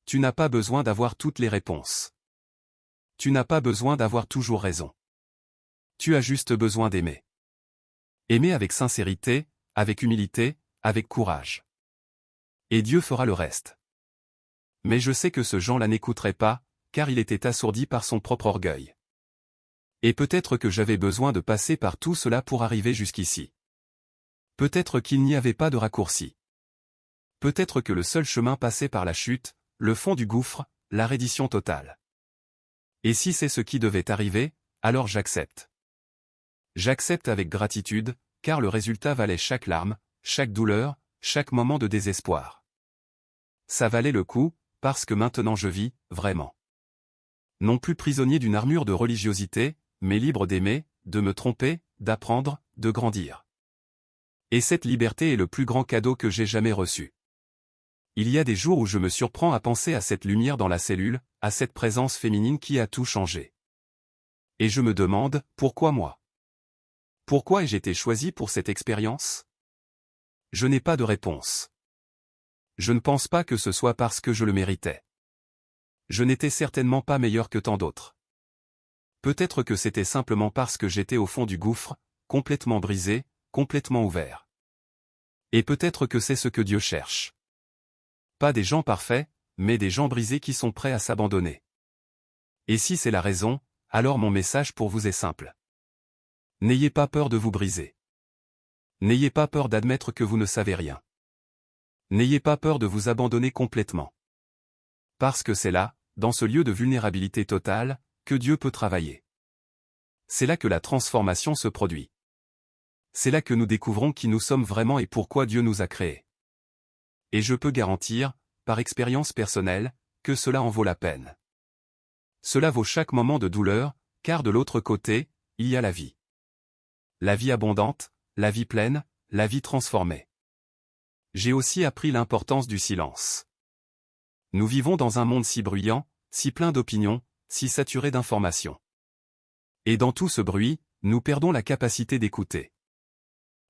Tu n'as pas besoin d'avoir toutes les réponses. Tu n'as pas besoin d'avoir toujours raison. Tu as juste besoin d'aimer. Aimer avec sincérité, avec humilité, avec courage. Et Dieu fera le reste. Mais je sais que ce Jean-là n'écouterait pas, car il était assourdi par son propre orgueil. Et peut-être que j'avais besoin de passer par tout cela pour arriver jusqu'ici. Peut-être qu'il n'y avait pas de raccourci. Peut-être que le seul chemin passait par la chute, le fond du gouffre, la reddition totale. Et si c'est ce qui devait arriver, alors j'accepte. J'accepte avec gratitude, car le résultat valait chaque larme, chaque douleur, chaque moment de désespoir. Ça valait le coup, parce que maintenant je vis, vraiment. Non plus prisonnier d'une armure de religiosité, mais libre d'aimer, de me tromper, d'apprendre, de grandir. Et cette liberté est le plus grand cadeau que j'ai jamais reçu. Il y a des jours où je me surprends à penser à cette lumière dans la cellule, à cette présence féminine qui a tout changé. Et je me demande, pourquoi moi? Pourquoi ai-je été choisi pour cette expérience? Je n'ai pas de réponse. Je ne pense pas que ce soit parce que je le méritais. Je n'étais certainement pas meilleur que tant d'autres. Peut-être que c'était simplement parce que j'étais au fond du gouffre, complètement brisé, complètement ouvert. Et peut-être que c'est ce que Dieu cherche. Pas des gens parfaits, mais des gens brisés qui sont prêts à s'abandonner. Et si c'est la raison, alors mon message pour vous est simple. N'ayez pas peur de vous briser. N'ayez pas peur d'admettre que vous ne savez rien. N'ayez pas peur de vous abandonner complètement. Parce que c'est là, dans ce lieu de vulnérabilité totale, que Dieu peut travailler. C'est là que la transformation se produit. C'est là que nous découvrons qui nous sommes vraiment et pourquoi Dieu nous a créés. Et je peux garantir, par expérience personnelle, que cela en vaut la peine. Cela vaut chaque moment de douleur, car de l'autre côté, il y a la vie. La vie abondante, la vie pleine, la vie transformée. J'ai aussi appris l'importance du silence. Nous vivons dans un monde si bruyant, si plein d'opinions, si saturé d'informations. Et dans tout ce bruit, nous perdons la capacité d'écouter.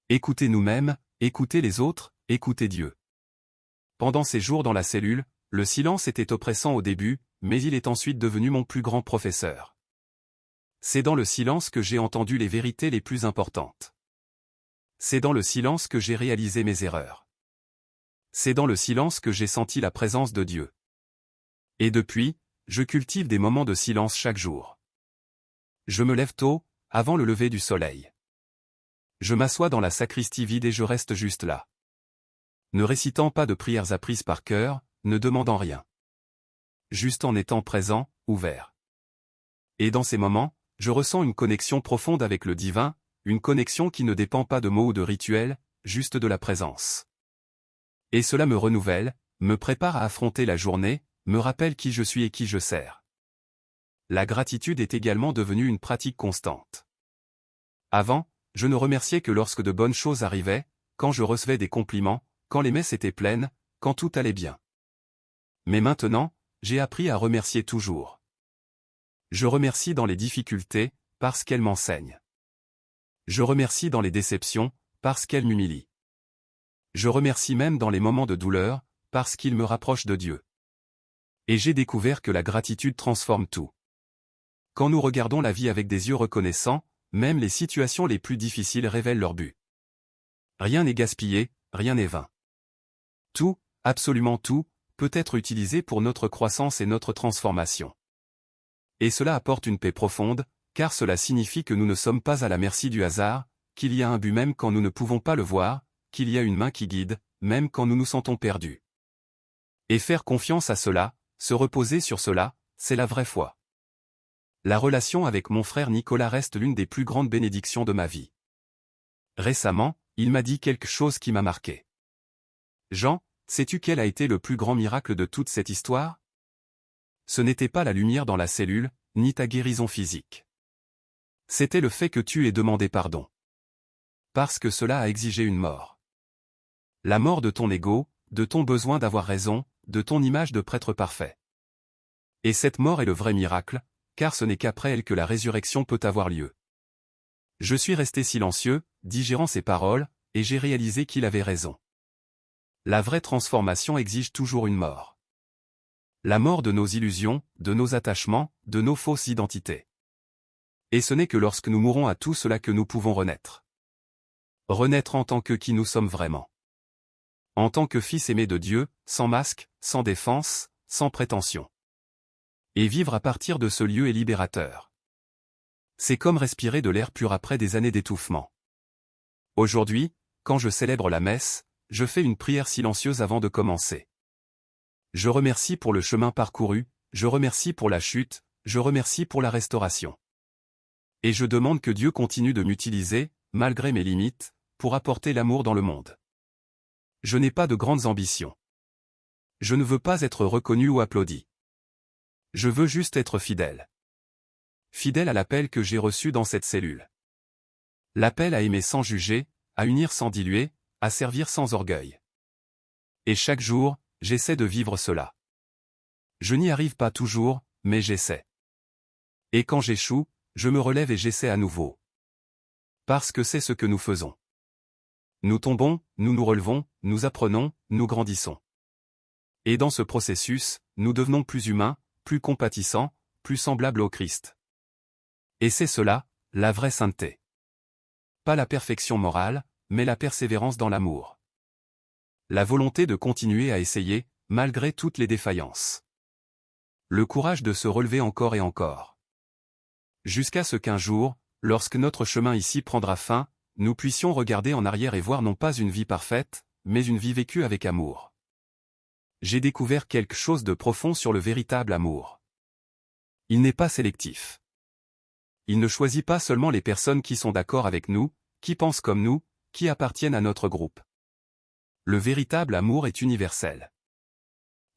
Écouter nous-mêmes, écouter les autres, écouter Dieu. Pendant ces jours dans la cellule, le silence était oppressant au début, mais il est ensuite devenu mon plus grand professeur. C'est dans le silence que j'ai entendu les vérités les plus importantes. C'est dans le silence que j'ai réalisé mes erreurs. C'est dans le silence que j'ai senti la présence de Dieu. Et depuis, je cultive des moments de silence chaque jour. Je me lève tôt, avant le lever du soleil. Je m'assois dans la sacristie vide et je reste juste là. Ne récitant pas de prières apprises par cœur, ne demandant rien. Juste en étant présent, ouvert. Et dans ces moments, je ressens une connexion profonde avec le divin, une connexion qui ne dépend pas de mots ou de rituels, juste de la présence. Et cela me renouvelle, me prépare à affronter la journée, me rappelle qui je suis et qui je sers. La gratitude est également devenue une pratique constante. Avant, je ne remerciais que lorsque de bonnes choses arrivaient, quand je recevais des compliments, quand les messes étaient pleines, quand tout allait bien. Mais maintenant, j'ai appris à remercier toujours. Je remercie dans les difficultés, parce qu'elles m'enseignent. Je remercie dans les déceptions, parce qu'elles m'humilient. Je remercie même dans les moments de douleur, parce qu'ils me rapprochent de Dieu. Et j'ai découvert que la gratitude transforme tout. Quand nous regardons la vie avec des yeux reconnaissants, même les situations les plus difficiles révèlent leur but. Rien n'est gaspillé, rien n'est vain. Tout, absolument tout, peut être utilisé pour notre croissance et notre transformation. Et cela apporte une paix profonde, car cela signifie que nous ne sommes pas à la merci du hasard, qu'il y a un but même quand nous ne pouvons pas le voir, qu'il y a une main qui guide, même quand nous nous sentons perdus. Et faire confiance à cela, se reposer sur cela, c'est la vraie foi. La relation avec mon frère Nicolas reste l'une des plus grandes bénédictions de ma vie. Récemment, il m'a dit quelque chose qui m'a marqué. Jean, sais-tu quel a été le plus grand miracle de toute cette histoire? Ce n'était pas la lumière dans la cellule, ni ta guérison physique. C'était le fait que tu aies demandé pardon. Parce que cela a exigé une mort. La mort de ton ego, de ton besoin d'avoir raison, de ton image de prêtre parfait. Et cette mort est le vrai miracle, car ce n'est qu'après elle que la résurrection peut avoir lieu. Je suis resté silencieux, digérant ses paroles, et j'ai réalisé qu'il avait raison. La vraie transformation exige toujours une mort. La mort de nos illusions, de nos attachements, de nos fausses identités. Et ce n'est que lorsque nous mourrons à tout cela que nous pouvons renaître. Renaître en tant que qui nous sommes vraiment. En tant que fils aimé de Dieu, sans masque, sans défense, sans prétention. Et vivre à partir de ce lieu est libérateur. C'est comme respirer de l'air pur après des années d'étouffement. Aujourd'hui, quand je célèbre la messe, je fais une prière silencieuse avant de commencer. Je remercie pour le chemin parcouru, je remercie pour la chute, je remercie pour la restauration. Et je demande que Dieu continue de m'utiliser, malgré mes limites, pour apporter l'amour dans le monde. Je n'ai pas de grandes ambitions. Je ne veux pas être reconnu ou applaudi. Je veux juste être fidèle. Fidèle à l'appel que j'ai reçu dans cette cellule. L'appel à aimer sans juger, à unir sans diluer, à servir sans orgueil. Et chaque jour, j'essaie de vivre cela. Je n'y arrive pas toujours, mais j'essaie. Et quand j'échoue, je me relève et j'essaie à nouveau. Parce que c'est ce que nous faisons. Nous tombons, nous nous relevons, nous apprenons, nous grandissons. Et dans ce processus, nous devenons plus humains, plus compatissants, plus semblables au Christ. Et c'est cela, la vraie sainteté. Pas la perfection morale, mais la persévérance dans l'amour. La volonté de continuer à essayer, malgré toutes les défaillances. Le courage de se relever encore et encore. Jusqu'à ce qu'un jour, lorsque notre chemin ici prendra fin, nous puissions regarder en arrière et voir non pas une vie parfaite, mais une vie vécue avec amour. J'ai découvert quelque chose de profond sur le véritable amour. Il n'est pas sélectif. Il ne choisit pas seulement les personnes qui sont d'accord avec nous, qui pensent comme nous, qui appartiennent à notre groupe. Le véritable amour est universel.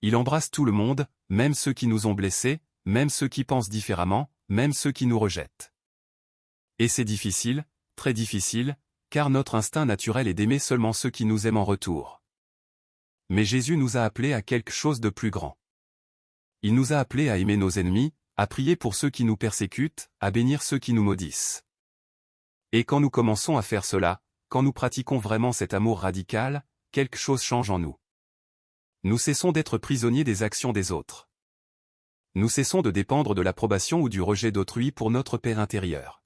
Il embrasse tout le monde, même ceux qui nous ont blessés, même ceux qui pensent différemment, même ceux qui nous rejettent. Et c'est difficile, très difficile, car notre instinct naturel est d'aimer seulement ceux qui nous aiment en retour. Mais Jésus nous a appelés à quelque chose de plus grand. Il nous a appelés à aimer nos ennemis, à prier pour ceux qui nous persécutent, à bénir ceux qui nous maudissent. Et quand nous commençons à faire cela, quand nous pratiquons vraiment cet amour radical, quelque chose change en nous. Nous cessons d'être prisonniers des actions des autres. Nous cessons de dépendre de l'approbation ou du rejet d'autrui pour notre paix intérieure.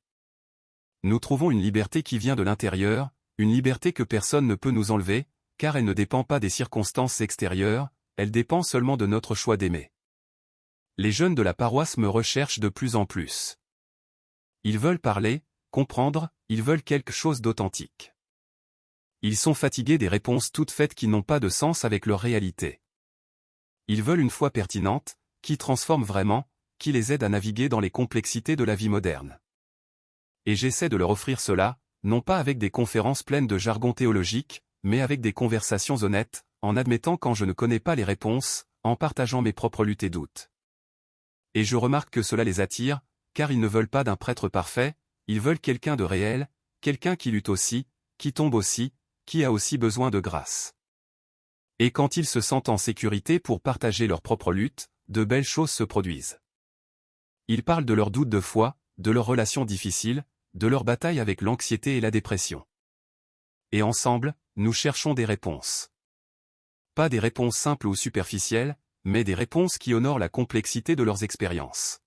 Nous trouvons une liberté qui vient de l'intérieur, une liberté que personne ne peut nous enlever, car elle ne dépend pas des circonstances extérieures, elle dépend seulement de notre choix d'aimer. Les jeunes de la paroisse me recherchent de plus en plus. Ils veulent parler, comprendre, ils veulent quelque chose d'authentique. Ils sont fatigués des réponses toutes faites qui n'ont pas de sens avec leur réalité. Ils veulent une foi pertinente, qui transforme vraiment, qui les aide à naviguer dans les complexités de la vie moderne. Et j'essaie de leur offrir cela, non pas avec des conférences pleines de jargon théologique, mais avec des conversations honnêtes, en admettant quand je ne connais pas les réponses, en partageant mes propres luttes et doutes. Et je remarque que cela les attire, car ils ne veulent pas d'un prêtre parfait, ils veulent quelqu'un de réel, quelqu'un qui lutte aussi, qui tombe aussi, qui a aussi besoin de grâce. Et quand ils se sentent en sécurité pour partager leur propre lutte, de belles choses se produisent. Ils parlent de leurs doutes de foi, de leurs relations difficiles, de leur bataille avec l'anxiété et la dépression. Et ensemble, nous cherchons des réponses. Pas des réponses simples ou superficielles, mais des réponses qui honorent la complexité de leurs expériences.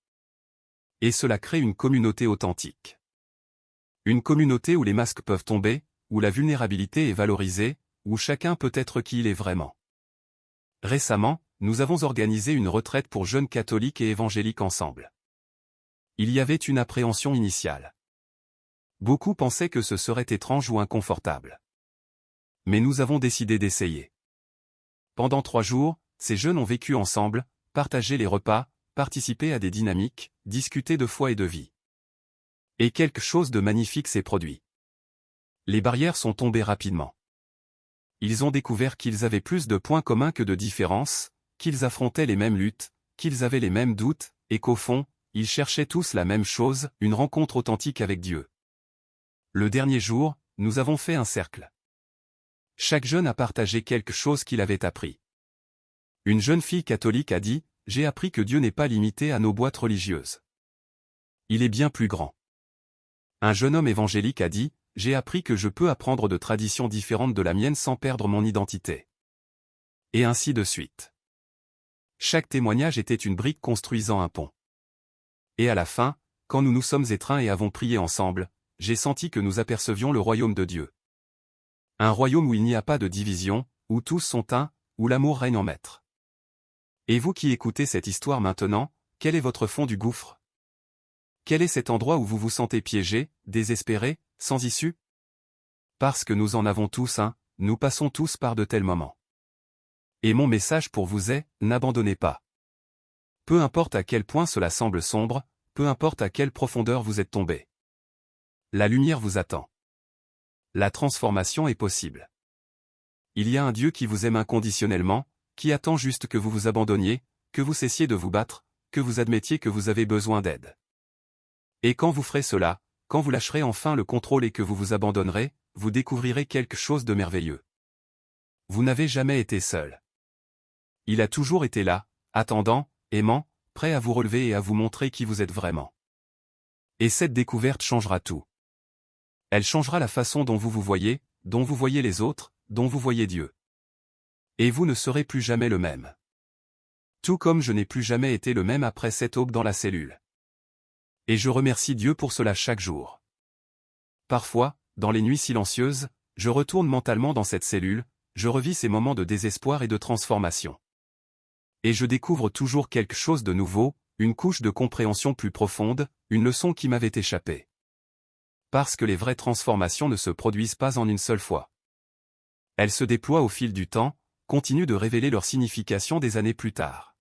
Et cela crée une communauté authentique. Une communauté où les masques peuvent tomber, où la vulnérabilité est valorisée, où chacun peut être qui il est vraiment. Récemment, nous avons organisé une retraite pour jeunes catholiques et évangéliques ensemble. Il y avait une appréhension initiale. Beaucoup pensaient que ce serait étrange ou inconfortable. Mais nous avons décidé d'essayer. Pendant 3 jours, ces jeunes ont vécu ensemble, partagé les repas, participé à des dynamiques, discuté de foi et de vie. Et quelque chose de magnifique s'est produit. Les barrières sont tombées rapidement. Ils ont découvert qu'ils avaient plus de points communs que de différences, qu'ils affrontaient les mêmes luttes, qu'ils avaient les mêmes doutes, et qu'au fond, ils cherchaient tous la même chose, une rencontre authentique avec Dieu. Le dernier jour, nous avons fait un cercle. Chaque jeune a partagé quelque chose qu'il avait appris. Une jeune fille catholique a dit « J'ai appris que Dieu n'est pas limité à nos boîtes religieuses. Il est bien plus grand. » Un jeune homme évangélique a dit « J'ai appris que je peux apprendre de traditions différentes de la mienne sans perdre mon identité. » Et ainsi de suite. Chaque témoignage était une brique construisant un pont. Et à la fin, quand nous nous sommes étreints et avons prié ensemble, j'ai senti que nous apercevions le royaume de Dieu. Un royaume où il n'y a pas de division, où tous sont un, où l'amour règne en maître. Et vous qui écoutez cette histoire maintenant, quel est votre fond du gouffre? Quel est cet endroit où vous vous sentez piégé, désespéré, sans issue? Parce que nous en avons tous un, nous passons tous par de tels moments. Et mon message pour vous est, n'abandonnez pas. Peu importe à quel point cela semble sombre, peu importe à quelle profondeur vous êtes tombé. La lumière vous attend. La transformation est possible. Il y a un Dieu qui vous aime inconditionnellement, qui attend juste que vous vous abandonniez, que vous cessiez de vous battre, que vous admettiez que vous avez besoin d'aide. Et quand vous ferez cela, quand vous lâcherez enfin le contrôle et que vous vous abandonnerez, vous découvrirez quelque chose de merveilleux. Vous n'avez jamais été seul. Il a toujours été là, attendant, aimant, prêt à vous relever et à vous montrer qui vous êtes vraiment. Et cette découverte changera tout. Elle changera la façon dont vous vous voyez, dont vous voyez les autres, dont vous voyez Dieu. Et vous ne serez plus jamais le même. Tout comme je n'ai plus jamais été le même après cette aube dans la cellule. Et je remercie Dieu pour cela chaque jour. Parfois, dans les nuits silencieuses, je retourne mentalement dans cette cellule, je revis ces moments de désespoir et de transformation. Et je découvre toujours quelque chose de nouveau, une couche de compréhension plus profonde, une leçon qui m'avait échappé. Parce que les vraies transformations ne se produisent pas en une seule fois. Elles se déploient au fil du temps, continuent de révéler leur signification des années plus tard.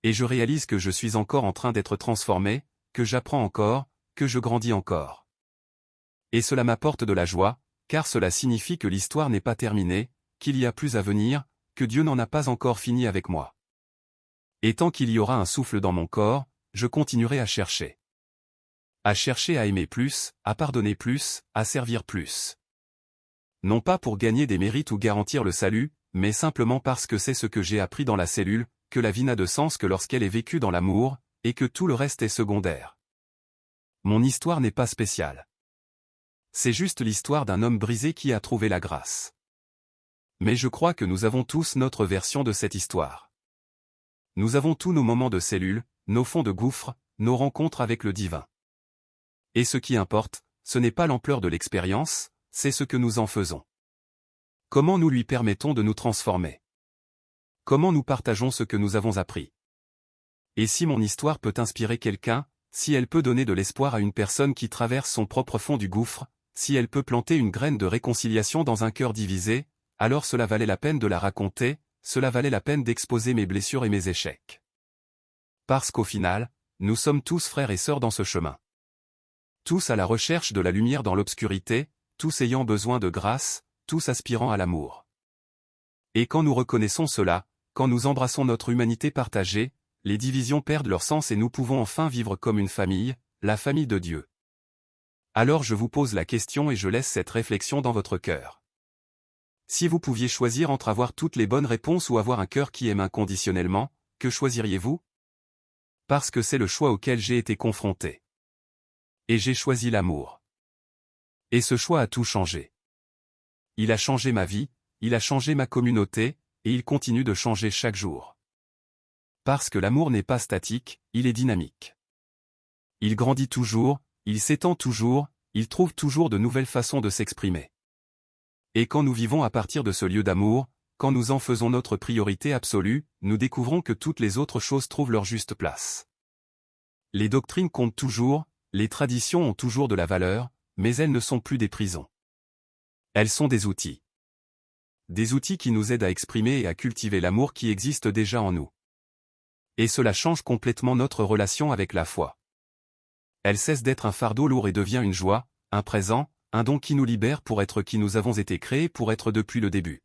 Et je réalise que je suis encore en train d'être transformé, que j'apprends encore, que je grandis encore. Et cela m'apporte de la joie, car cela signifie que l'histoire n'est pas terminée, qu'il y a plus à venir, que Dieu n'en a pas encore fini avec moi. Et tant qu'il y aura un souffle dans mon corps, je continuerai à chercher. À chercher à aimer plus, à pardonner plus, à servir plus. Non pas pour gagner des mérites ou garantir le salut, mais simplement parce que c'est ce que j'ai appris dans la cellule, que la vie n'a de sens que lorsqu'elle est vécue dans l'amour, et que tout le reste est secondaire. Mon histoire n'est pas spéciale. C'est juste l'histoire d'un homme brisé qui a trouvé la grâce. Mais je crois que nous avons tous notre version de cette histoire. Nous avons tous nos moments de cellule, nos fonds de gouffre, nos rencontres avec le divin. Et ce qui importe, ce n'est pas l'ampleur de l'expérience, c'est ce que nous en faisons. Comment nous lui permettons de nous transformer? Comment nous partageons ce que nous avons appris? Et si mon histoire peut inspirer quelqu'un, si elle peut donner de l'espoir à une personne qui traverse son propre fond du gouffre, si elle peut planter une graine de réconciliation dans un cœur divisé, alors cela valait la peine de la raconter, cela valait la peine d'exposer mes blessures et mes échecs. Parce qu'au final, nous sommes tous frères et sœurs dans ce chemin. Tous à la recherche de la lumière dans l'obscurité, tous ayant besoin de grâce, tous aspirant à l'amour. Et quand nous reconnaissons cela, quand nous embrassons notre humanité partagée, les divisions perdent leur sens et nous pouvons enfin vivre comme une famille, la famille de Dieu. Alors je vous pose la question et je laisse cette réflexion dans votre cœur. Si vous pouviez choisir entre avoir toutes les bonnes réponses ou avoir un cœur qui aime inconditionnellement, que choisiriez-vous? Parce que c'est le choix auquel j'ai été confronté. Et j'ai choisi l'amour. Et ce choix a tout changé. Il a changé ma vie, il a changé ma communauté, et il continue de changer chaque jour. Parce que l'amour n'est pas statique, il est dynamique. Il grandit toujours, il s'étend toujours, il trouve toujours de nouvelles façons de s'exprimer. Et quand nous vivons à partir de ce lieu d'amour, quand nous en faisons notre priorité absolue, nous découvrons que toutes les autres choses trouvent leur juste place. Les doctrines comptent toujours, les traditions ont toujours de la valeur, mais elles ne sont plus des prisons. Elles sont des outils. Des outils qui nous aident à exprimer et à cultiver l'amour qui existe déjà en nous. Et cela change complètement notre relation avec la foi. Elle cesse d'être un fardeau lourd et devient une joie, un présent, un don qui nous libère pour être qui nous avons été créés pour être depuis le début.